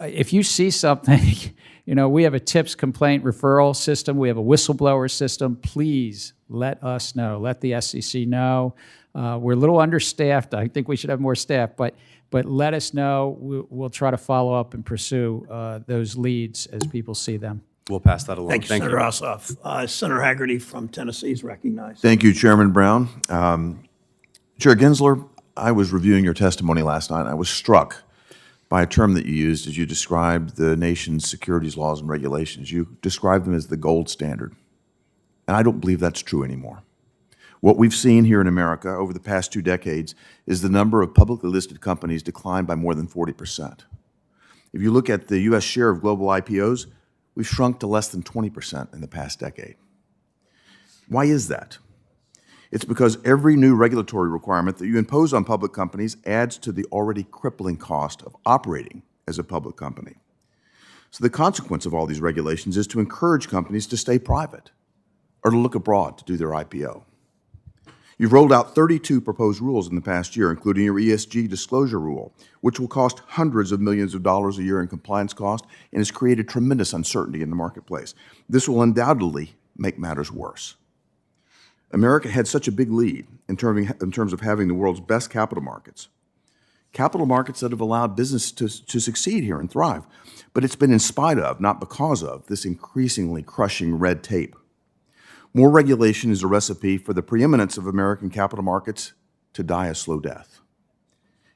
if you see something, we have a tips complaint referral system. We have a whistleblower system. Please let us know. Let the SEC know. We're a little understaffed. I think we should have more staff, but let us know. We'll try to follow up and pursue those leads as people see them. We'll pass that along. Thank you, Senator Ossoff. Senator Haggerty from Tennessee is recognized. Thank you, Chairman Brown. Chair Gensler, I was reviewing your testimony last night, and I was struck by a term that you used as you described the nation's securities laws and regulations. You described them as the gold standard, and I don't believe that's true anymore. What we've seen here in America over the past 2 decades is the number of publicly listed companies decline by more than 40%. If you look at the U.S. share of global IPOs, we've shrunk to less than 20% in the past decade. Why is that? It's because every new regulatory requirement that you impose on public companies adds to the already crippling cost of operating as a public company. So the consequence of all these regulations is to encourage companies to stay private or to look abroad to do their IPO. You've rolled out 32 proposed rules in the past year, including your ESG disclosure rule, which will cost hundreds of millions of dollars a year in compliance cost and has created tremendous uncertainty in the marketplace. This will undoubtedly make matters worse. America had such a big lead in terms of having the world's best capital markets that have allowed business to succeed here and thrive. But it's been in spite of, not because of, this increasingly crushing red tape. More regulation is a recipe for the preeminence of American capital markets to die a slow death.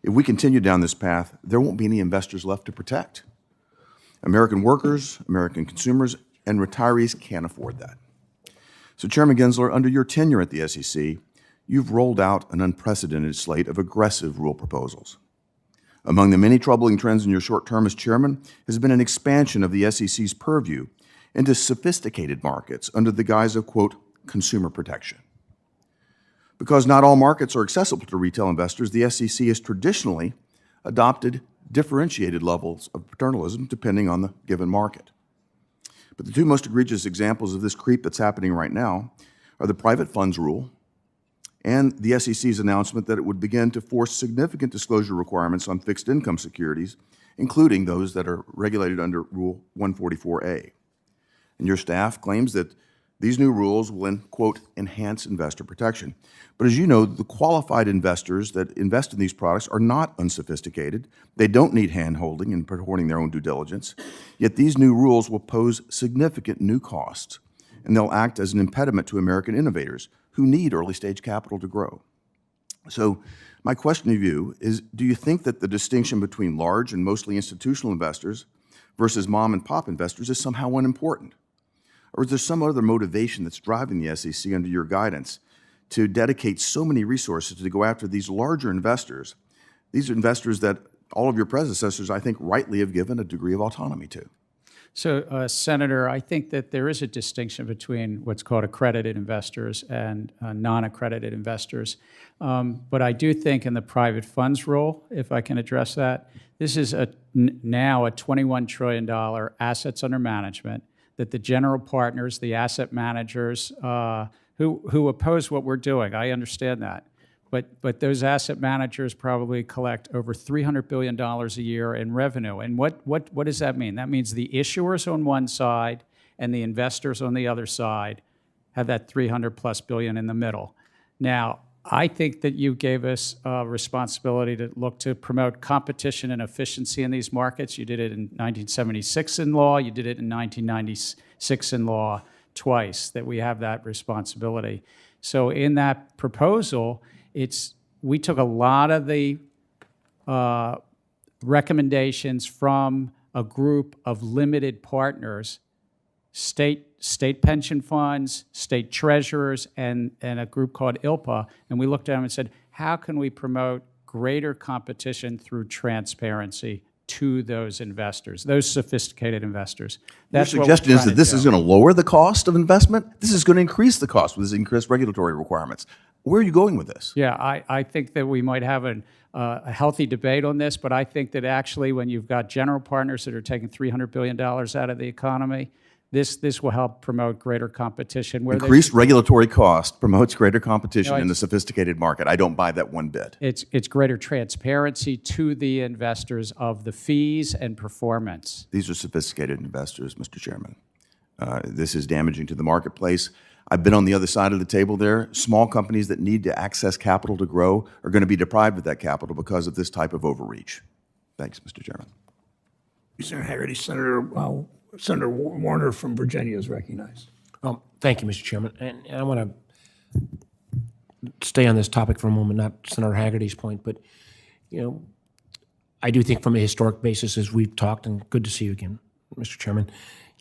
If we continue down this path, there won't be any investors left to protect. American workers, American consumers, and retirees can't afford that. So, Chairman Gensler, under your tenure at the SEC, you've rolled out an unprecedented slate of aggressive rule proposals. Among the many troubling trends in your short term as chairman has been an expansion of the SEC's purview into sophisticated markets under the guise of, quote, consumer protection. Because not all markets are accessible to retail investors, the SEC has traditionally adopted differentiated levels of paternalism depending on the given market. But the 2 most egregious examples of this creep that's happening right now are the private funds rule and the SEC's announcement that it would begin to force significant disclosure requirements on fixed income securities, including those that are regulated under Rule 144A. And your staff claims that These new rules will, quote, enhance investor protection. But as you know, the qualified investors that invest in these products are not unsophisticated. They don't need hand-holding in performing their own due diligence. Yet these new rules will pose significant new costs, and they'll act as an impediment to American innovators who need early-stage capital to grow. So my question to you is, do you think that the distinction between large and mostly institutional investors versus mom-and-pop investors is somehow unimportant? Or is there some other motivation that's driving the SEC under your guidance to dedicate so many resources to go after these larger investors, these investors that all of your predecessors, I think, rightly have given a degree of autonomy to? So, Senator, I think that there is a distinction between what's called accredited investors and non-accredited investors. But I do think in the private funds role, if I can address that, this is now a $21 trillion assets under management that the general partners, the asset managers who oppose what we're doing, I understand that. But those asset managers probably collect over $300 billion a year in revenue. And what does that mean? That means the issuers on one side and the investors on the other side have that 300+ billion in the middle. Now, I think that you gave us a responsibility to look to promote competition and efficiency in these markets. You did it in 1976 in law. You did it in 1996 in law twice, that we have that responsibility. So in that proposal, we took a lot of the recommendations from a group of limited partners, state pension funds, state treasurers, and a group called ILPA, and we looked at them and said, how can we promote greater competition through transparency to those investors, those sophisticated investors? Your suggestion is that this is going to lower the cost of investment? This is going to increase the cost with these increased regulatory requirements. Where are you going with this? Yeah, I think that we might have a healthy debate on this, but I think that actually when you've got general partners that are taking $300 billion out of the economy, this will help promote greater competition. Increased regulatory cost promotes greater competition in the sophisticated market. I don't buy that one bit. It's greater transparency to the investors of the fees and performance. These are sophisticated investors, Mr. Chairman. This is damaging to the marketplace. I've been on the other side of the table there. Small companies that need to access capital to grow are going to be deprived of that capital because of this type of overreach. Thanks, Mr. Chairman. Senator Haggerty, Senator Warner from Virginia is recognized. Thank you, Mr. Chairman. And I want to stay on this topic for a moment, not Senator Haggerty's point, but, I do think from a historic basis, as we've talked, and good to see you again, Mr. Chairman,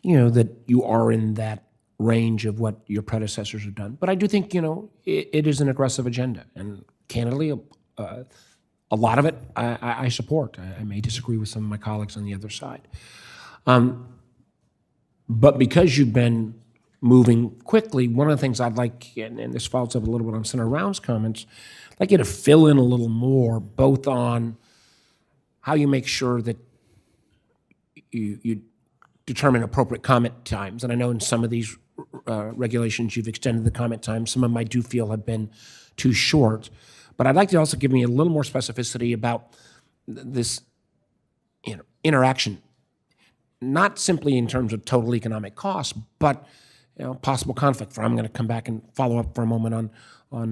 that you are in that range of what your predecessors have done. But I do think, it is an aggressive agenda. And candidly, a lot of it I support. I may disagree with some of my colleagues on the other side. But because you've been moving quickly, one of the things I'd like, and this follows up a little bit on Senator Round's comments, I'd like you to fill in a little more, both on how you make sure that you determine appropriate comment times. And I know in some of these regulations you've extended the comment time. Some of them I do feel have been too short. But I'd like you to also give me a little more specificity about this interaction, not simply in terms of total economic costs, but possible conflict. I'm going to come back and follow up for a moment on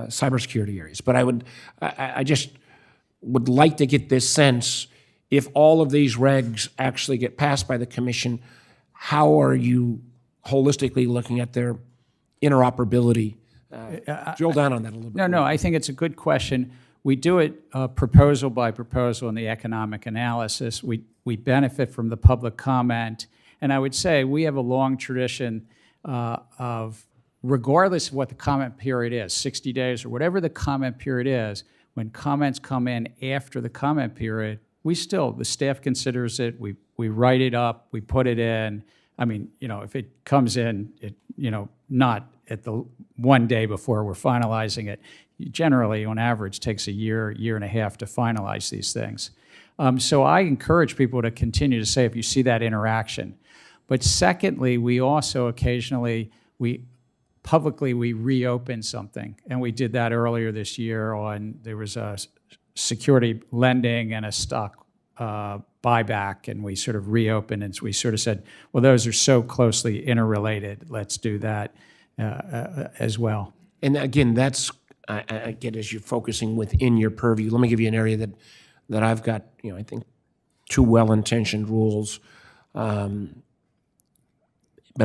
cybersecurity areas. But I just would like to get this sense, if all of these regs actually get passed by the Commission, how are you holistically looking at their interoperability? Drill down on that a little bit. No, I think it's a good question. We do it proposal by proposal in the economic analysis. We benefit from the public comment. And I would say we have a long tradition of, regardless of what the comment period is, 60 days or whatever the comment period is, when comments come in after the comment period, the staff considers it, we write it up, we put it in. I mean, if it comes in, not at the one day before we're finalizing it, generally, on average, takes a year and a half to finalize these things. So I encourage people to continue to say if you see that interaction. But secondly, we also occasionally, publicly reopen something. And we did that earlier this year there was a security lending and a stock buyback, and we sort of reopened, and we sort of said, well, those are so closely interrelated, let's do that as well. And again, that's, I get as you're focusing within your purview. Let me give you an area that I've got, I think, two well-intentioned rules, but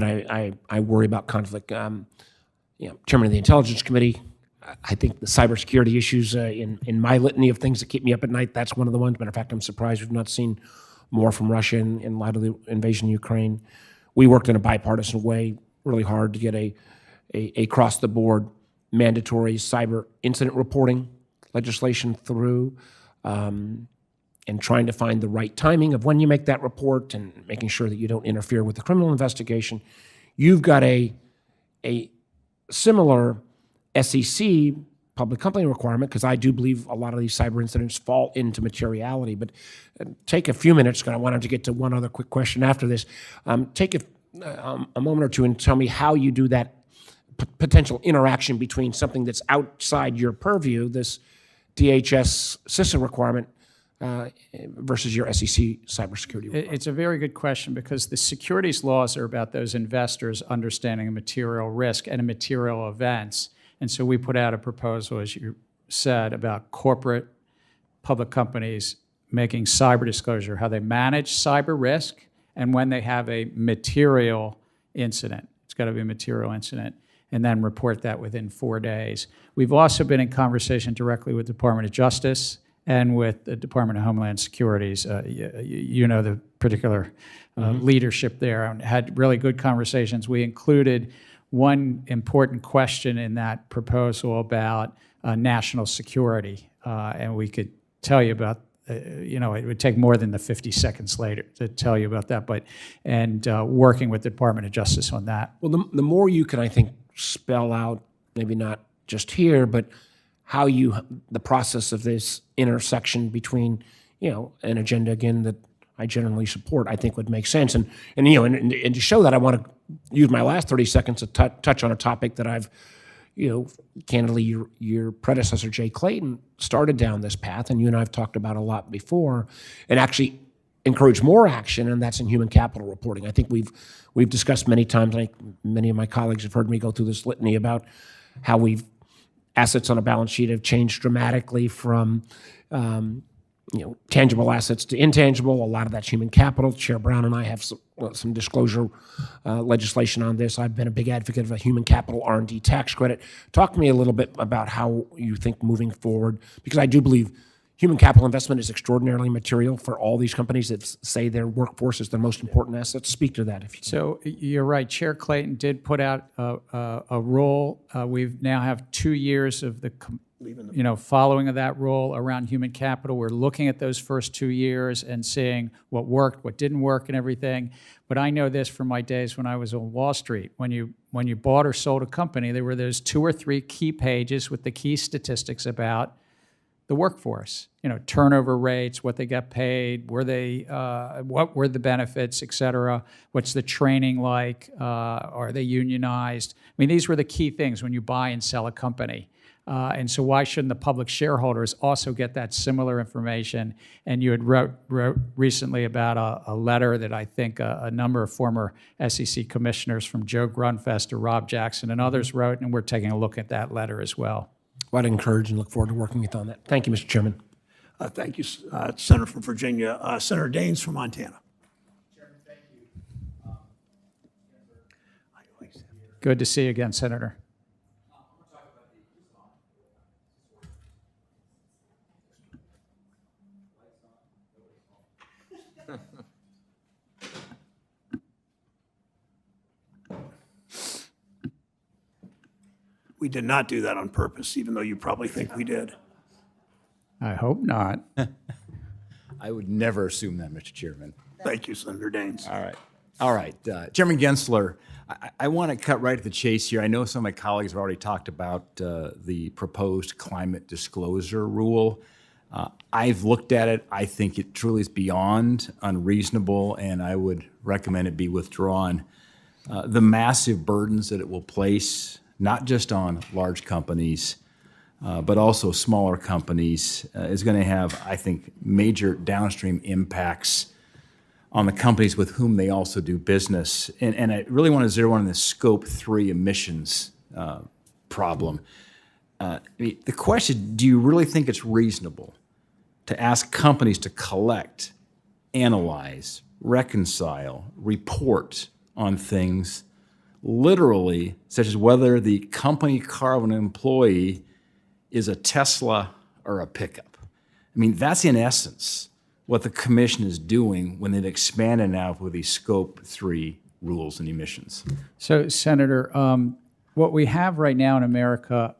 I worry about conflict. Chairman of the Intelligence Committee, I think the cybersecurity issues in my litany of things that keep me up at night, that's one of the ones. Matter of fact, I'm surprised we've not seen more from Russia in light of the invasion of Ukraine. We worked in a bipartisan way really hard to get a across-the-board mandatory cyber incident reporting legislation through, and trying to find the right timing of when you make that report and making sure that you don't interfere with the criminal investigation. You've got a similar SEC public company requirement, because I do believe a lot of these cyber incidents fall into materiality. But take a few minutes, because I wanted to get to one other quick question after this. Take a moment or two and tell me how you do that potential interaction between something that's outside your purview, this DHS CISA requirement, versus your SEC cybersecurity requirement. It's a very good question, because the securities laws are about those investors understanding a material risk and material events. And so we put out a proposal, as you said, about corporate public companies making cyber disclosure, how they manage cyber risk, and when they have a material incident. It's got to be a material incident, and then report that within 4 days. We've also been in conversation directly with the Department of Justice and with the Department of Homeland Security's, you know, the particular leadership there, and had really good conversations. We included one important question in that proposal about national security, and we could tell you about, it would take more than the 50 seconds later to tell you about that, but, and working with the Department of Justice on that. Well, the more you can, I think, spell out, maybe not just here, but how the process of this intersection between, an agenda, again, that I generally support, I think would make sense. And to show that, I want to use my last 30 seconds to touch on a topic that I've, candidly, your predecessor, Jay Clayton, started down this path, and you and I have talked about a lot before, and actually encourage more action, and that's in human capital reporting. I think we've discussed many times, like many of my colleagues have heard me go through this litany about how assets on a balance sheet have changed dramatically from tangible assets to intangible. A lot of that's human capital. Chair Brown and I have some disclosure legislation on this. I've been a big advocate of a human capital R&D tax credit. Talk to me a little bit about how you think moving forward, because I do believe human capital investment is extraordinarily material for all these companies that say their workforce is their most important asset. Speak to that, if you can. So you're right. Chair Clayton did put out a rule. We now have 2 years of following of that rule around human capital. We're looking at those first 2 years and seeing what worked, what didn't work, and everything. But I know this from my days when I was on Wall Street. When you bought or sold a company, there were those 2 or 3 key pages with the key statistics about the workforce, turnover rates, what they got paid, what were the benefits, et cetera, what's the training like, are they unionized? I mean, these were the key things when you buy and sell a company. And so why shouldn't the public shareholders also get that similar information? And you had wrote recently about a letter that I think a number of former SEC commissioners, from Joe Grunfest to Rob Jackson and others, wrote, and we're taking a look at that letter as well. Well, I'd encourage and look forward to working with you on that. Thank you, Mr. Chairman. Thank you, Senator from Virginia. Senator Daines from Montana. Chairman, thank you. Good to see you again, Senator. We did not do that on purpose, even though you probably think we did. I hope not. I would never assume that, Mr. Chairman. Thank you, Senator Daines. All right. Chairman Gensler, I want to cut right to the chase here. I know some of my colleagues have already talked about the proposed climate disclosure rule. I've looked at it. I think it truly is beyond unreasonable, and I would recommend it be withdrawn. The massive burdens that it will place, not just on large companies, but also smaller companies, is going to have, I think, major downstream impacts on the companies with whom they also do business. And I really want to zero in on the Scope 3 emissions problem. I mean, the question, do you really think it's reasonable to ask companies to collect, analyze, reconcile, report on things literally, such as whether the company car of an employee is a Tesla or a pickup? I mean, that's in essence what the commission is doing when they've expanded now with these Scope 3 rules and emissions. So, Senator, what we have right now in America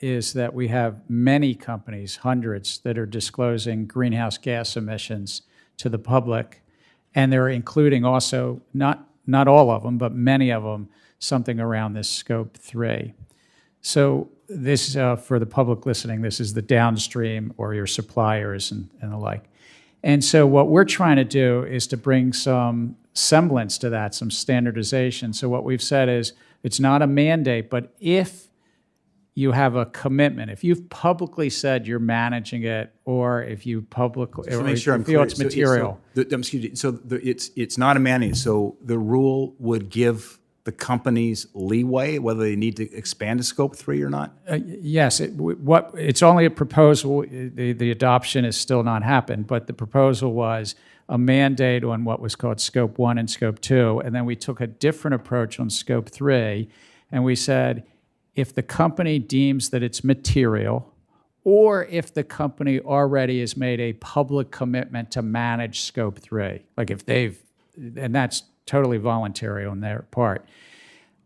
is that we have many companies, hundreds, that are disclosing greenhouse gas emissions to the public, and they're including also, not all of them, but many of them, something around this Scope 3. So this, for the public listening, this is the downstream or your suppliers and the like. And so what we're trying to do is to bring some semblance to that, some standardization. So what we've said is it's not a mandate, but if you have a commitment, if you've publicly said you're managing it, or if you publicly, So or make sure if I'm you feel clear. it's material. It's not a mandate. So the rule would give the companies leeway whether they need to expand to Scope 3 or not? Yes, it's only a proposal. The adoption has still not happened, but the proposal was a mandate on what was called Scope 1 and Scope 2, and then we took a different approach on Scope 3, and we said, if the company deems that it's material, or if the company already has made a public commitment to manage Scope 3, like if they've, and that's totally voluntary on their part.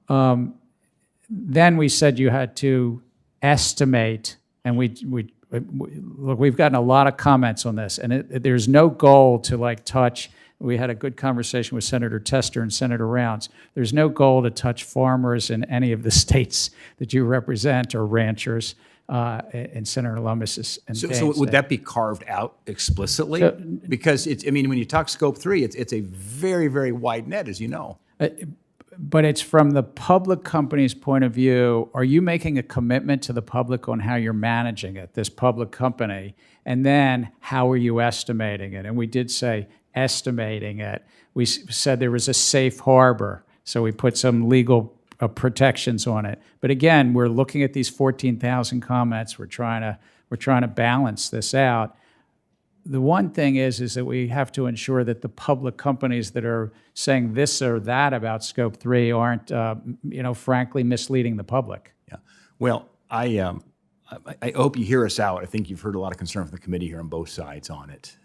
Then we said you had to estimate, and look, we've gotten a lot of comments on this, and there's no goal to like touch. We had a good conversation with Senator Tester and Senator Rounds. There's no goal to touch farmers in any of the states that you represent, or ranchers, and Senator Lummis and So would that be carved out explicitly? Because it's, I mean, when you talk Scope 3, it's a very, very wide net, as you know. But it's from the public company's point of view. Are you making a commitment to the public on how you're managing it, this public company? And then how are you estimating it? And we did say estimating it. We said there was a safe harbor, so we put some legal protections on it. But again, we're looking at these 14,000 comments. We're trying to balance this out. The one thing is that we have to ensure that the public companies that are saying this or that about Scope 3 aren't, frankly, misleading the public. Yeah. Well, I hope you hear us out. I think you've heard a lot of concern from the committee here on both sides on it.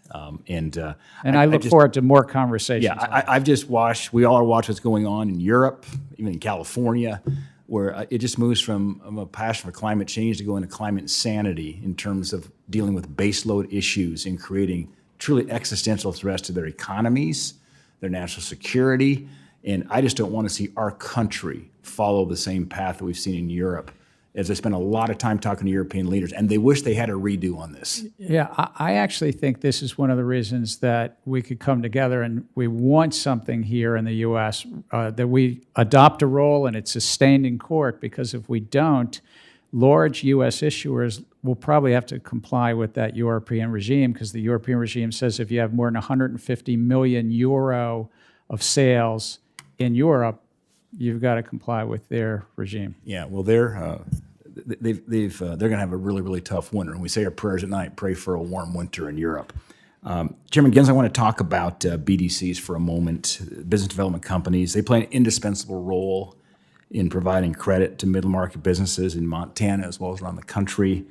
And I look forward to more conversations. Yeah, I've just watched, we all are watching what's going on in Europe, even in California, where it just moves from a passion for climate change to go into climate insanity in terms of dealing with baseload issues and creating truly existential threats to their economies, their national security. And I just don't want to see our country follow the same path that we've seen in Europe, as I spent a lot of time talking to European leaders, and they wish they had a redo on this. Yeah, I actually think this is one of the reasons that we could come together, and we want something here in the U.S. That we adopt a role and it's sustained in court, because if we don't, large U.S. issuers will probably have to comply with that European regime, because the European regime says if you have more than 150 million euro of sales in Europe, you've got to comply with their regime. Yeah, well, they're going to have a really, really tough winter. And we say our prayers at night, pray for a warm winter in Europe. Chairman Gensler, I want to talk about BDCs for a moment, business development companies. They play an indispensable role in providing credit to middle market businesses in Montana as well as around the country.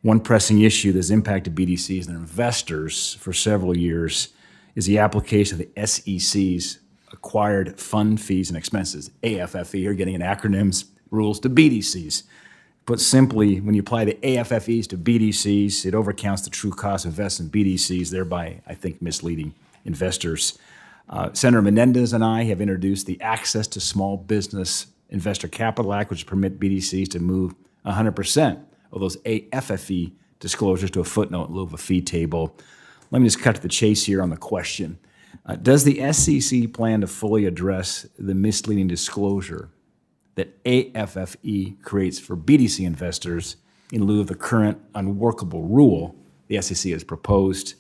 One pressing issue that's impacted BDCs and their investors for several years is the application of the SEC's Acquired Fund Fees and Expenses, AFFE, you're getting an acronyms, rules to BDCs. Put simply, when you apply the AFFEs to BDCs, it overcounts the true cost of investing in BDCs, thereby, I think, misleading investors. Senator Menendez and I have introduced the Access to Small Business Investor Capital Act, which permit BDCs to move 100% of those AFFE disclosures to a footnote in lieu of a fee table. Let me just cut to the chase here on the question. Does the SEC plan to fully address the misleading disclosure that AFFE creates for BDC investors in lieu of the current unworkable rule the SEC has proposed?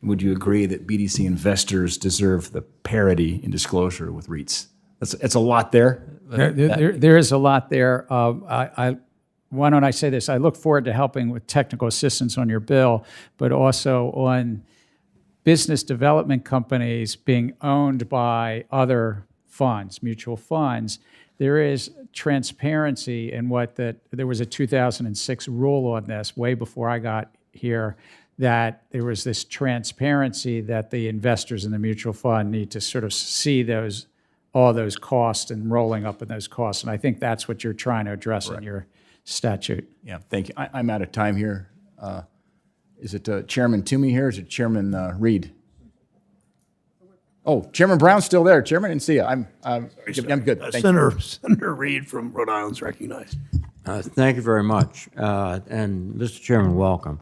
Would you agree that BDC investors deserve the parity in disclosure with REITs? It's a lot there. There is a lot there. Why don't I say this? I look forward to helping with technical assistance on your bill, but also on business development companies being owned by other funds, mutual funds. There is transparency in there was a 2006 rule on this way before I got here, that there was this transparency that the investors in the mutual fund need to sort of see all those costs and rolling up in those costs. And I think that's what you're trying to address in your statute. Yeah, thank you. I'm out of time here. Is it Chairman Toomey here? Is it Chairman Reed? Oh, Chairman Brown's still there. Chairman, I didn't see you. I'm good. Thank you. Senator Reed from Rhode Island's recognized. Thank you very much. And Mr. Chairman, welcome.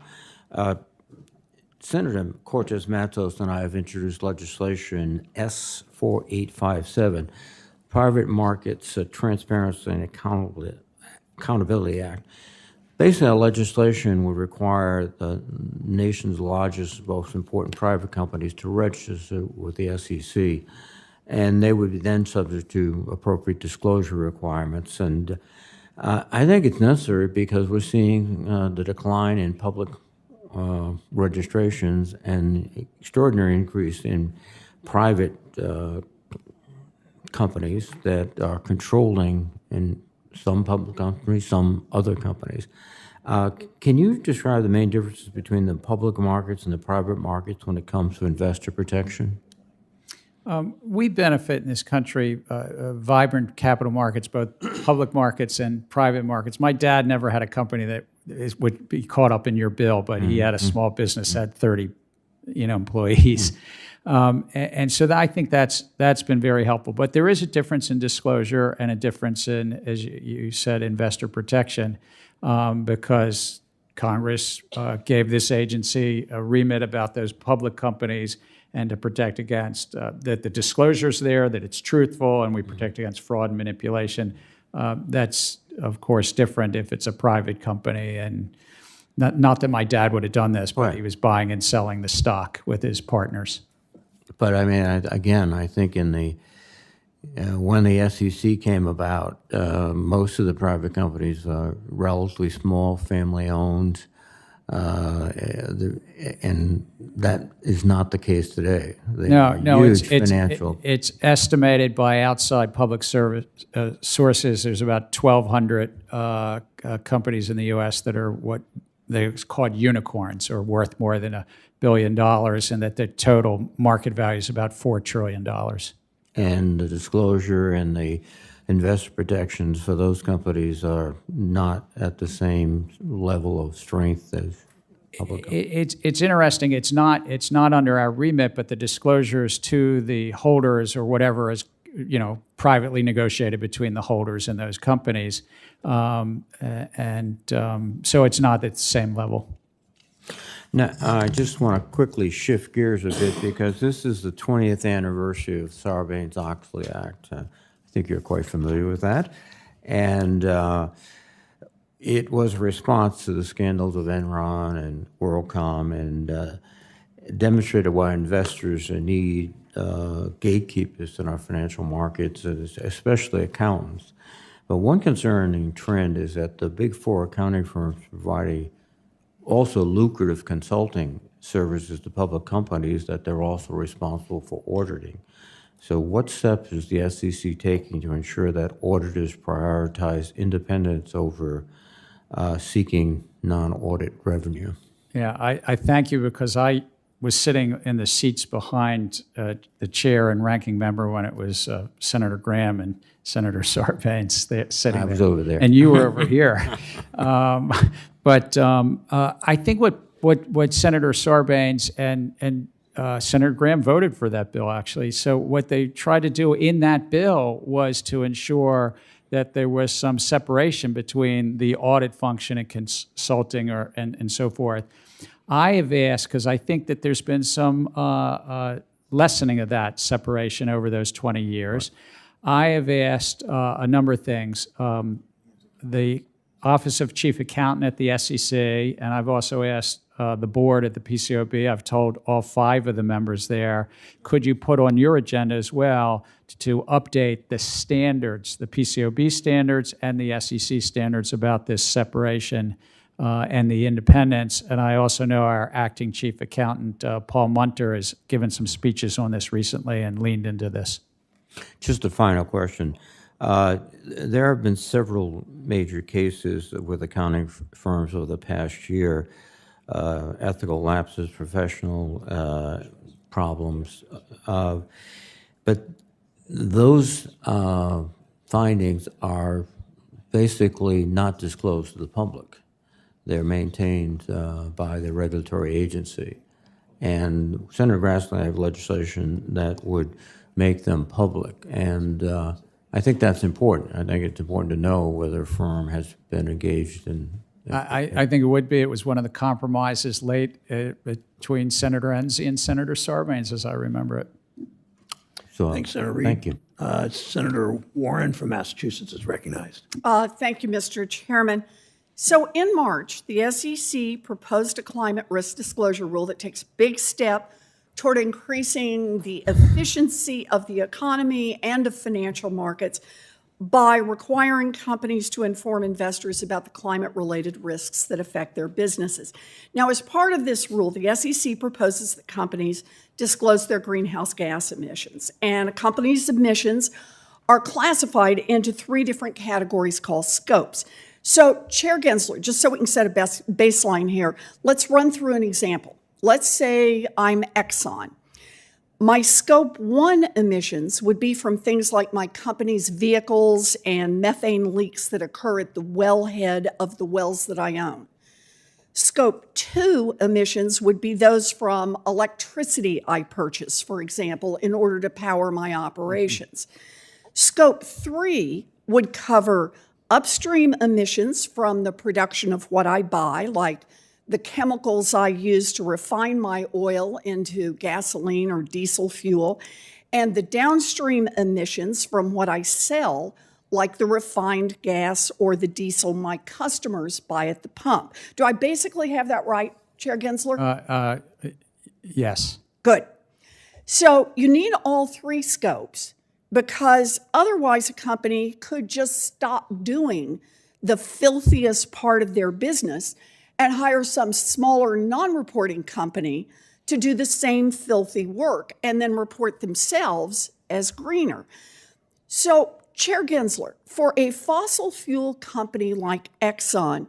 Senator Cortez Matos and I have introduced legislation S4857, Private Markets Transparency and Accountability Act. Basically, our legislation would require the nation's largest, most important private companies to register with the SEC, and they would be then subject to appropriate disclosure requirements. And I think it's necessary because we're seeing the decline in public registrations and extraordinary increase in private companies that are controlling in some public companies, some other companies. Can you describe the main differences between the public markets and the private markets when it comes to investor protection? We benefit in this country vibrant capital markets, both public markets and private markets. My dad never had a company that would be caught up in your bill, but he had a small business, had 30 employees. And so I think that's been very helpful. But there is a difference in disclosure and a difference in, as you said, investor protection, because Congress gave this agency a remit about those public companies and to protect against that the disclosure's there, that it's truthful, and we protect against fraud and manipulation. That's, of course, different if it's a private company. And not that my dad would have done this, but he was buying and selling the stock with his partners. But I mean, again, I think in the when the SEC came about, most of the private companies are relatively small, family-owned, and that is not the case today. It's estimated by outside public service sources. There's about 1,200 companies in the U.S. that are what they called unicorns, or worth more than $1 billion, and that the total market value is about $4 trillion. And the disclosure and the investor protections for those companies are not at the same level of strength as public companies. It's interesting. It's not under our remit, but the disclosures to the holders or whatever is privately negotiated between the holders and those companies, so it's not at the same level. Now, I just want to quickly shift gears a bit because this is the 20th anniversary of Sarbanes-Oxley Act. I think you're quite familiar with that. And it was a response to the scandals of Enron and WorldCom, and demonstrated why investors need gatekeepers in our financial markets, especially accountants. But one concerning trend is that the big four accounting firms provide also lucrative consulting services to public companies that they're also responsible for auditing. So what steps is the SEC taking to ensure that auditors prioritize independence over seeking non-audit revenue? Yeah, I thank you, because I was sitting in the seats behind the chair and ranking member when it was Senator Graham and Senator Sarbanes sitting there. I was over there. And you were over here. But I think what Senator Sarbanes and Senator Graham voted for that bill, actually. So what they tried to do in that bill was to ensure that there was some separation between the audit function and consulting and so forth. I have asked, because I think that there's been some lessening of that separation over those 20 years. Right. I have asked a number of things. The Office of Chief Accountant at the SEC, and I've also asked the board at the PCOB, I've told all 5 of the members there, could you put on your agenda as well to update the standards, the PCOB standards and the SEC standards about this separation and the independence? And I also know our acting chief accountant, Paul Munter, has given some speeches on this recently and leaned into this. Just a final question. There have been several major cases with accounting firms over the past year, ethical lapses, professional problems, but those findings are basically not disclosed to the public. They're maintained by the regulatory agency. And Senator Grassley have legislation that would make them public. And I think that's important. I think it's important to know whether a firm has been engaged in. I think it would be. It was one of the compromises late between Senator Enzi and Senator Sarbanes, as I remember it. So, Thanks, Senator Reed. thank you. Senator Warren from Massachusetts is recognized. Thank you, Mr. Chairman. So in March, the SEC proposed a climate risk disclosure rule that takes a big step toward increasing the efficiency of the economy and of financial markets by requiring companies to inform investors about the climate-related risks that affect their businesses. Now, as part of this rule, the SEC proposes that companies disclose their greenhouse gas emissions. And a company's emissions are classified into 3 different categories called scopes. So, Chair Gensler, just so we can set a baseline here, let's run through an example. Let's say I'm Exxon. My Scope 1 emissions would be from things like my company's vehicles and methane leaks that occur at the wellhead of the wells that I own. Scope 2 emissions would be those from electricity I purchase, for example, in order to power my operations. Scope 3 would cover upstream emissions from the production of what I buy, like the chemicals I use to refine my oil into gasoline or diesel fuel, and the downstream emissions from what I sell, like the refined gas or the diesel my customers buy at the pump. Do I basically have that right, Chair Gensler? Yes. Good. So you need all 3 scopes because otherwise a company could just stop doing the filthiest part of their business and hire some smaller non-reporting company to do the same filthy work and then report themselves as greener. So, Chair Gensler, for a fossil fuel company like Exxon,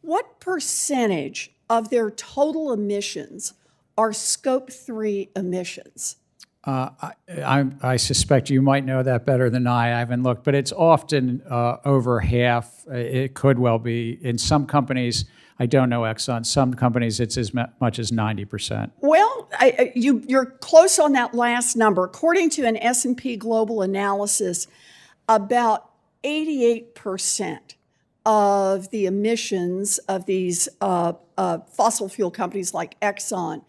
what percentage of their total emissions are Scope 3 emissions? I suspect you might know that better than I haven't looked, but it's often over half. It could well be. In some companies, I don't know Exxon, some companies it's as much as 90%. Well, you're close on that last number. According to an S&P Global analysis, about 88% of the emissions of these fossil fuel companies like Exxon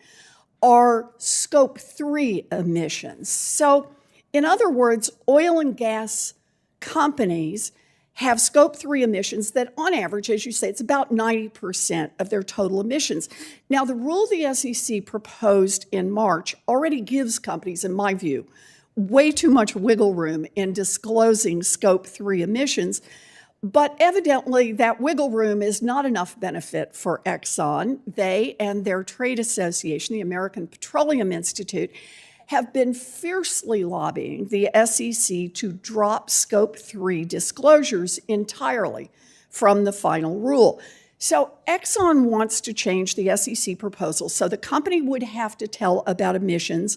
are Scope 3 emissions. So, in other words, oil and gas companies have Scope 3 emissions that, on average, as you say, it's about 90% of their total emissions. Now, the rule the SEC proposed in March already gives companies, in my view, way too much wiggle room in disclosing Scope 3 emissions. But evidently, that wiggle room is not enough benefit for Exxon. They and their trade association, the American Petroleum Institute, have been fiercely lobbying the SEC to drop Scope 3 disclosures entirely from the final rule. So Exxon wants to change the SEC proposal so the company would have to tell about emissions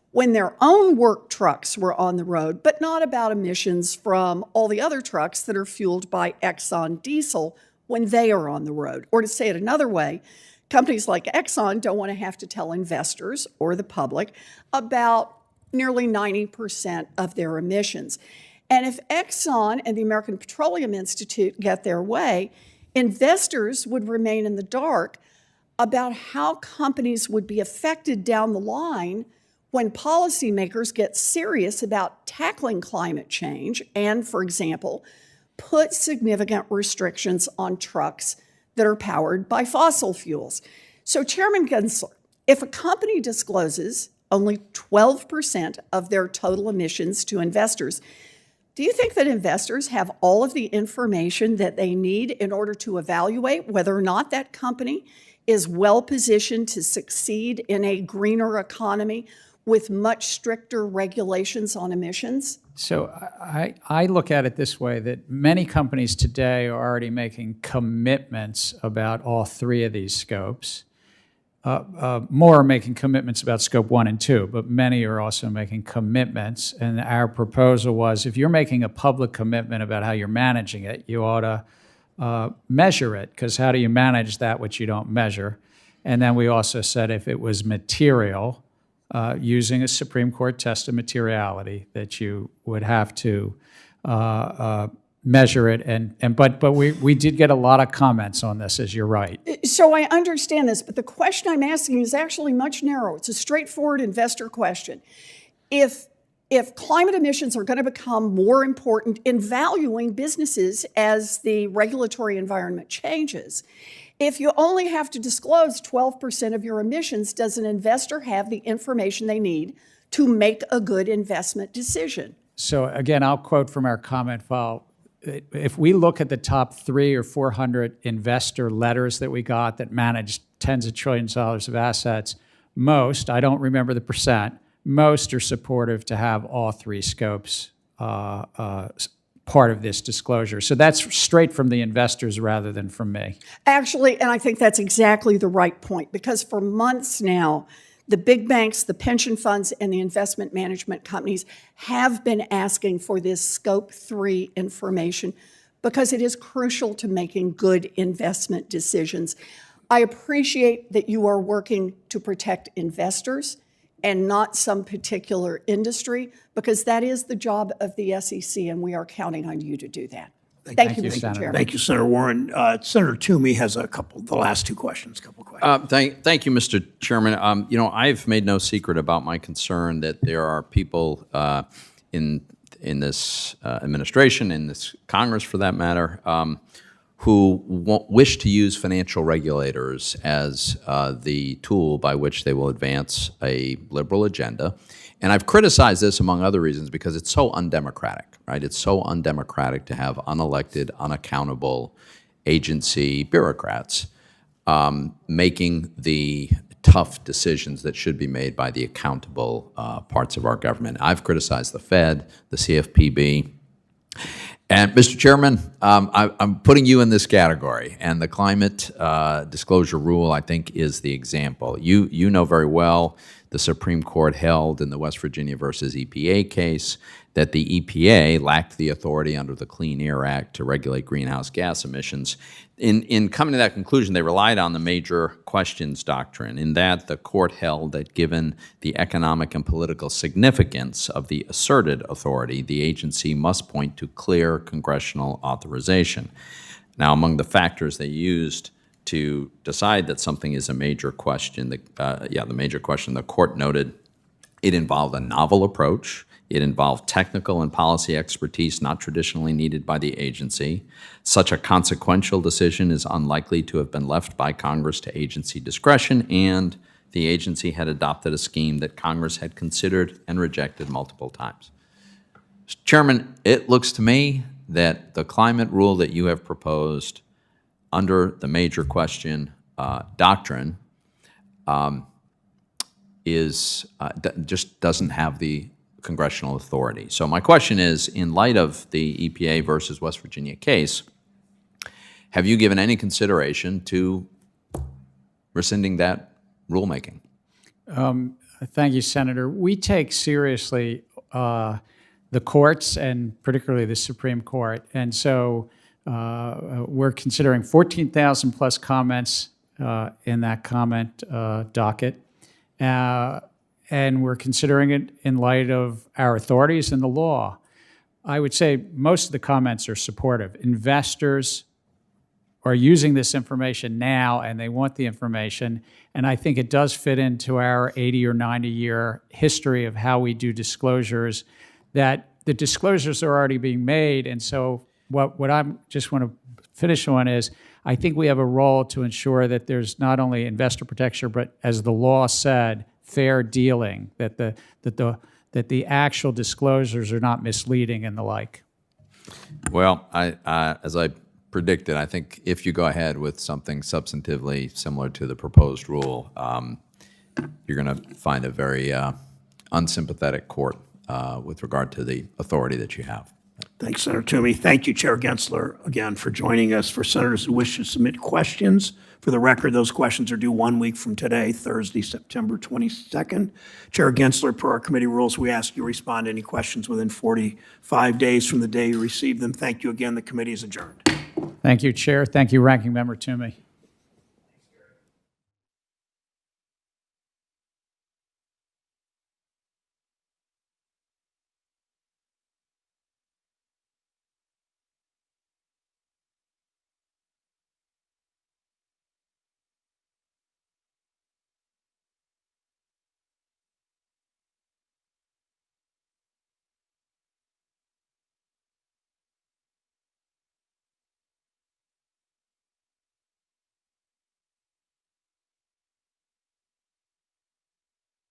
when their own work trucks were on the road, but not about emissions from all the other trucks that are fueled by Exxon diesel when they are on the road. Or to say it another way, companies like Exxon don't want to have to tell investors or the public about nearly 90% of their emissions. And if Exxon and the American Petroleum Institute get their way, investors would remain in the dark about how companies would be affected down the line when policymakers get serious about tackling climate change and, for example, put significant restrictions on trucks that are powered by fossil fuels. So Chairman Gensler, if a company discloses only 12% of their total emissions to investors, do you think that investors have all of the information that they need in order to evaluate whether or not that company is well positioned to succeed in a greener economy with much stricter regulations on emissions? So I look at it this way, that many companies today are already making commitments about all three of these scopes. More are making commitments about scope 1 and 2, but many are also making commitments. And our proposal was, if you're making a public commitment about how you're managing it, you ought to measure it, because how do you manage that which you don't measure? And then we also said if it was material, using a Supreme Court test of materiality, that you would have to measure it. But we did get a lot of comments on this, as you're right. So I understand this, but the question I'm asking is actually much narrower. It's a straightforward investor question. If climate emissions are going to become more important in valuing businesses as the regulatory environment changes, if you only have to disclose 12% of your emissions, does an investor have the information they need to make a good investment decision? So again, I'll quote from our comment file. If we look at the top 300 or 400 investor letters that we got that managed tens of trillions of dollars of assets, most, I don't remember the percent, most are supportive to have all three scopes part of this disclosure. So that's straight from the investors rather than from me. Actually, and I think that's exactly the right point, because for months now, the big banks, the pension funds, and the investment management companies have been asking for this Scope 3 information because it is crucial to making good investment decisions. I appreciate that you are working to protect investors and not some particular industry, because that is the job of the SEC, and we are counting on you to do that. Thank you, Mr. Chairman. Thank you, Senator Warren. Senator Toomey has the last two questions, couple of questions. Thank you, Mr. Chairman. I've made no secret about my concern that there are people in this administration, in this Congress for that matter, who wish to use financial regulators as the tool by which they will advance a liberal agenda. And I've criticized this, among other reasons, because it's so undemocratic, right? It's so undemocratic to have unelected, unaccountable agency bureaucrats making the tough decisions that should be made by the accountable parts of our government. I've criticized the Fed, the CFPB. And Mr. Chairman, I'm putting you in this category, and the climate disclosure rule, I think, is the example. You know very well the Supreme Court held in the West Virginia versus EPA case that the EPA lacked the authority under the Clean Air Act to regulate greenhouse gas emissions. In coming to that conclusion, they relied on the major questions doctrine. In that, the court held that given the economic and political significance of the asserted authority, the agency must point to clear congressional authorization. Now, among the factors they used to decide that something is a major question, the major question, the court noted it involved a novel approach. It involved technical and policy expertise not traditionally needed by the agency. Such a consequential decision is unlikely to have been left by Congress to agency discretion, and the agency had adopted a scheme that Congress had considered and rejected multiple times. Mr. Chairman, it looks to me that the climate rule that you have proposed under the major question doctrine just doesn't have the congressional authority. So my question is, in light of the EPA versus West Virginia case, have you given any consideration to rescinding that rulemaking? Thank you, Senator. We take seriously the courts, and particularly the Supreme Court. And so we're considering 14,000 plus comments in that comment docket. And we're considering it in light of our authorities and the law. I would say most of the comments are supportive. Investors are using this information now, and they want the information. And I think it does fit into our 80 or 90-year history of how we do disclosures, that the disclosures are already being made. And so what I'm just want to finish on is, I think we have a role to ensure that there's not only investor protection, but as the law said, fair dealing, that the actual disclosures are not misleading and the like. Well, as I predicted, I think if you go ahead with something substantively similar to the proposed rule, you're going to find a very unsympathetic court with regard to the authority that you have. Thanks, Senator Toomey. Thank you, Chair Gensler, again, for joining us. For senators who wish to submit questions, for the record, those questions are due 1 week from today, Thursday, September 22nd. Chair Gensler, per our committee rules, we ask you to respond to any questions within 45 days from the day you receive them. Thank you again. The committee is adjourned. Thank you, Chair. Thank you, Ranking Member Toomey.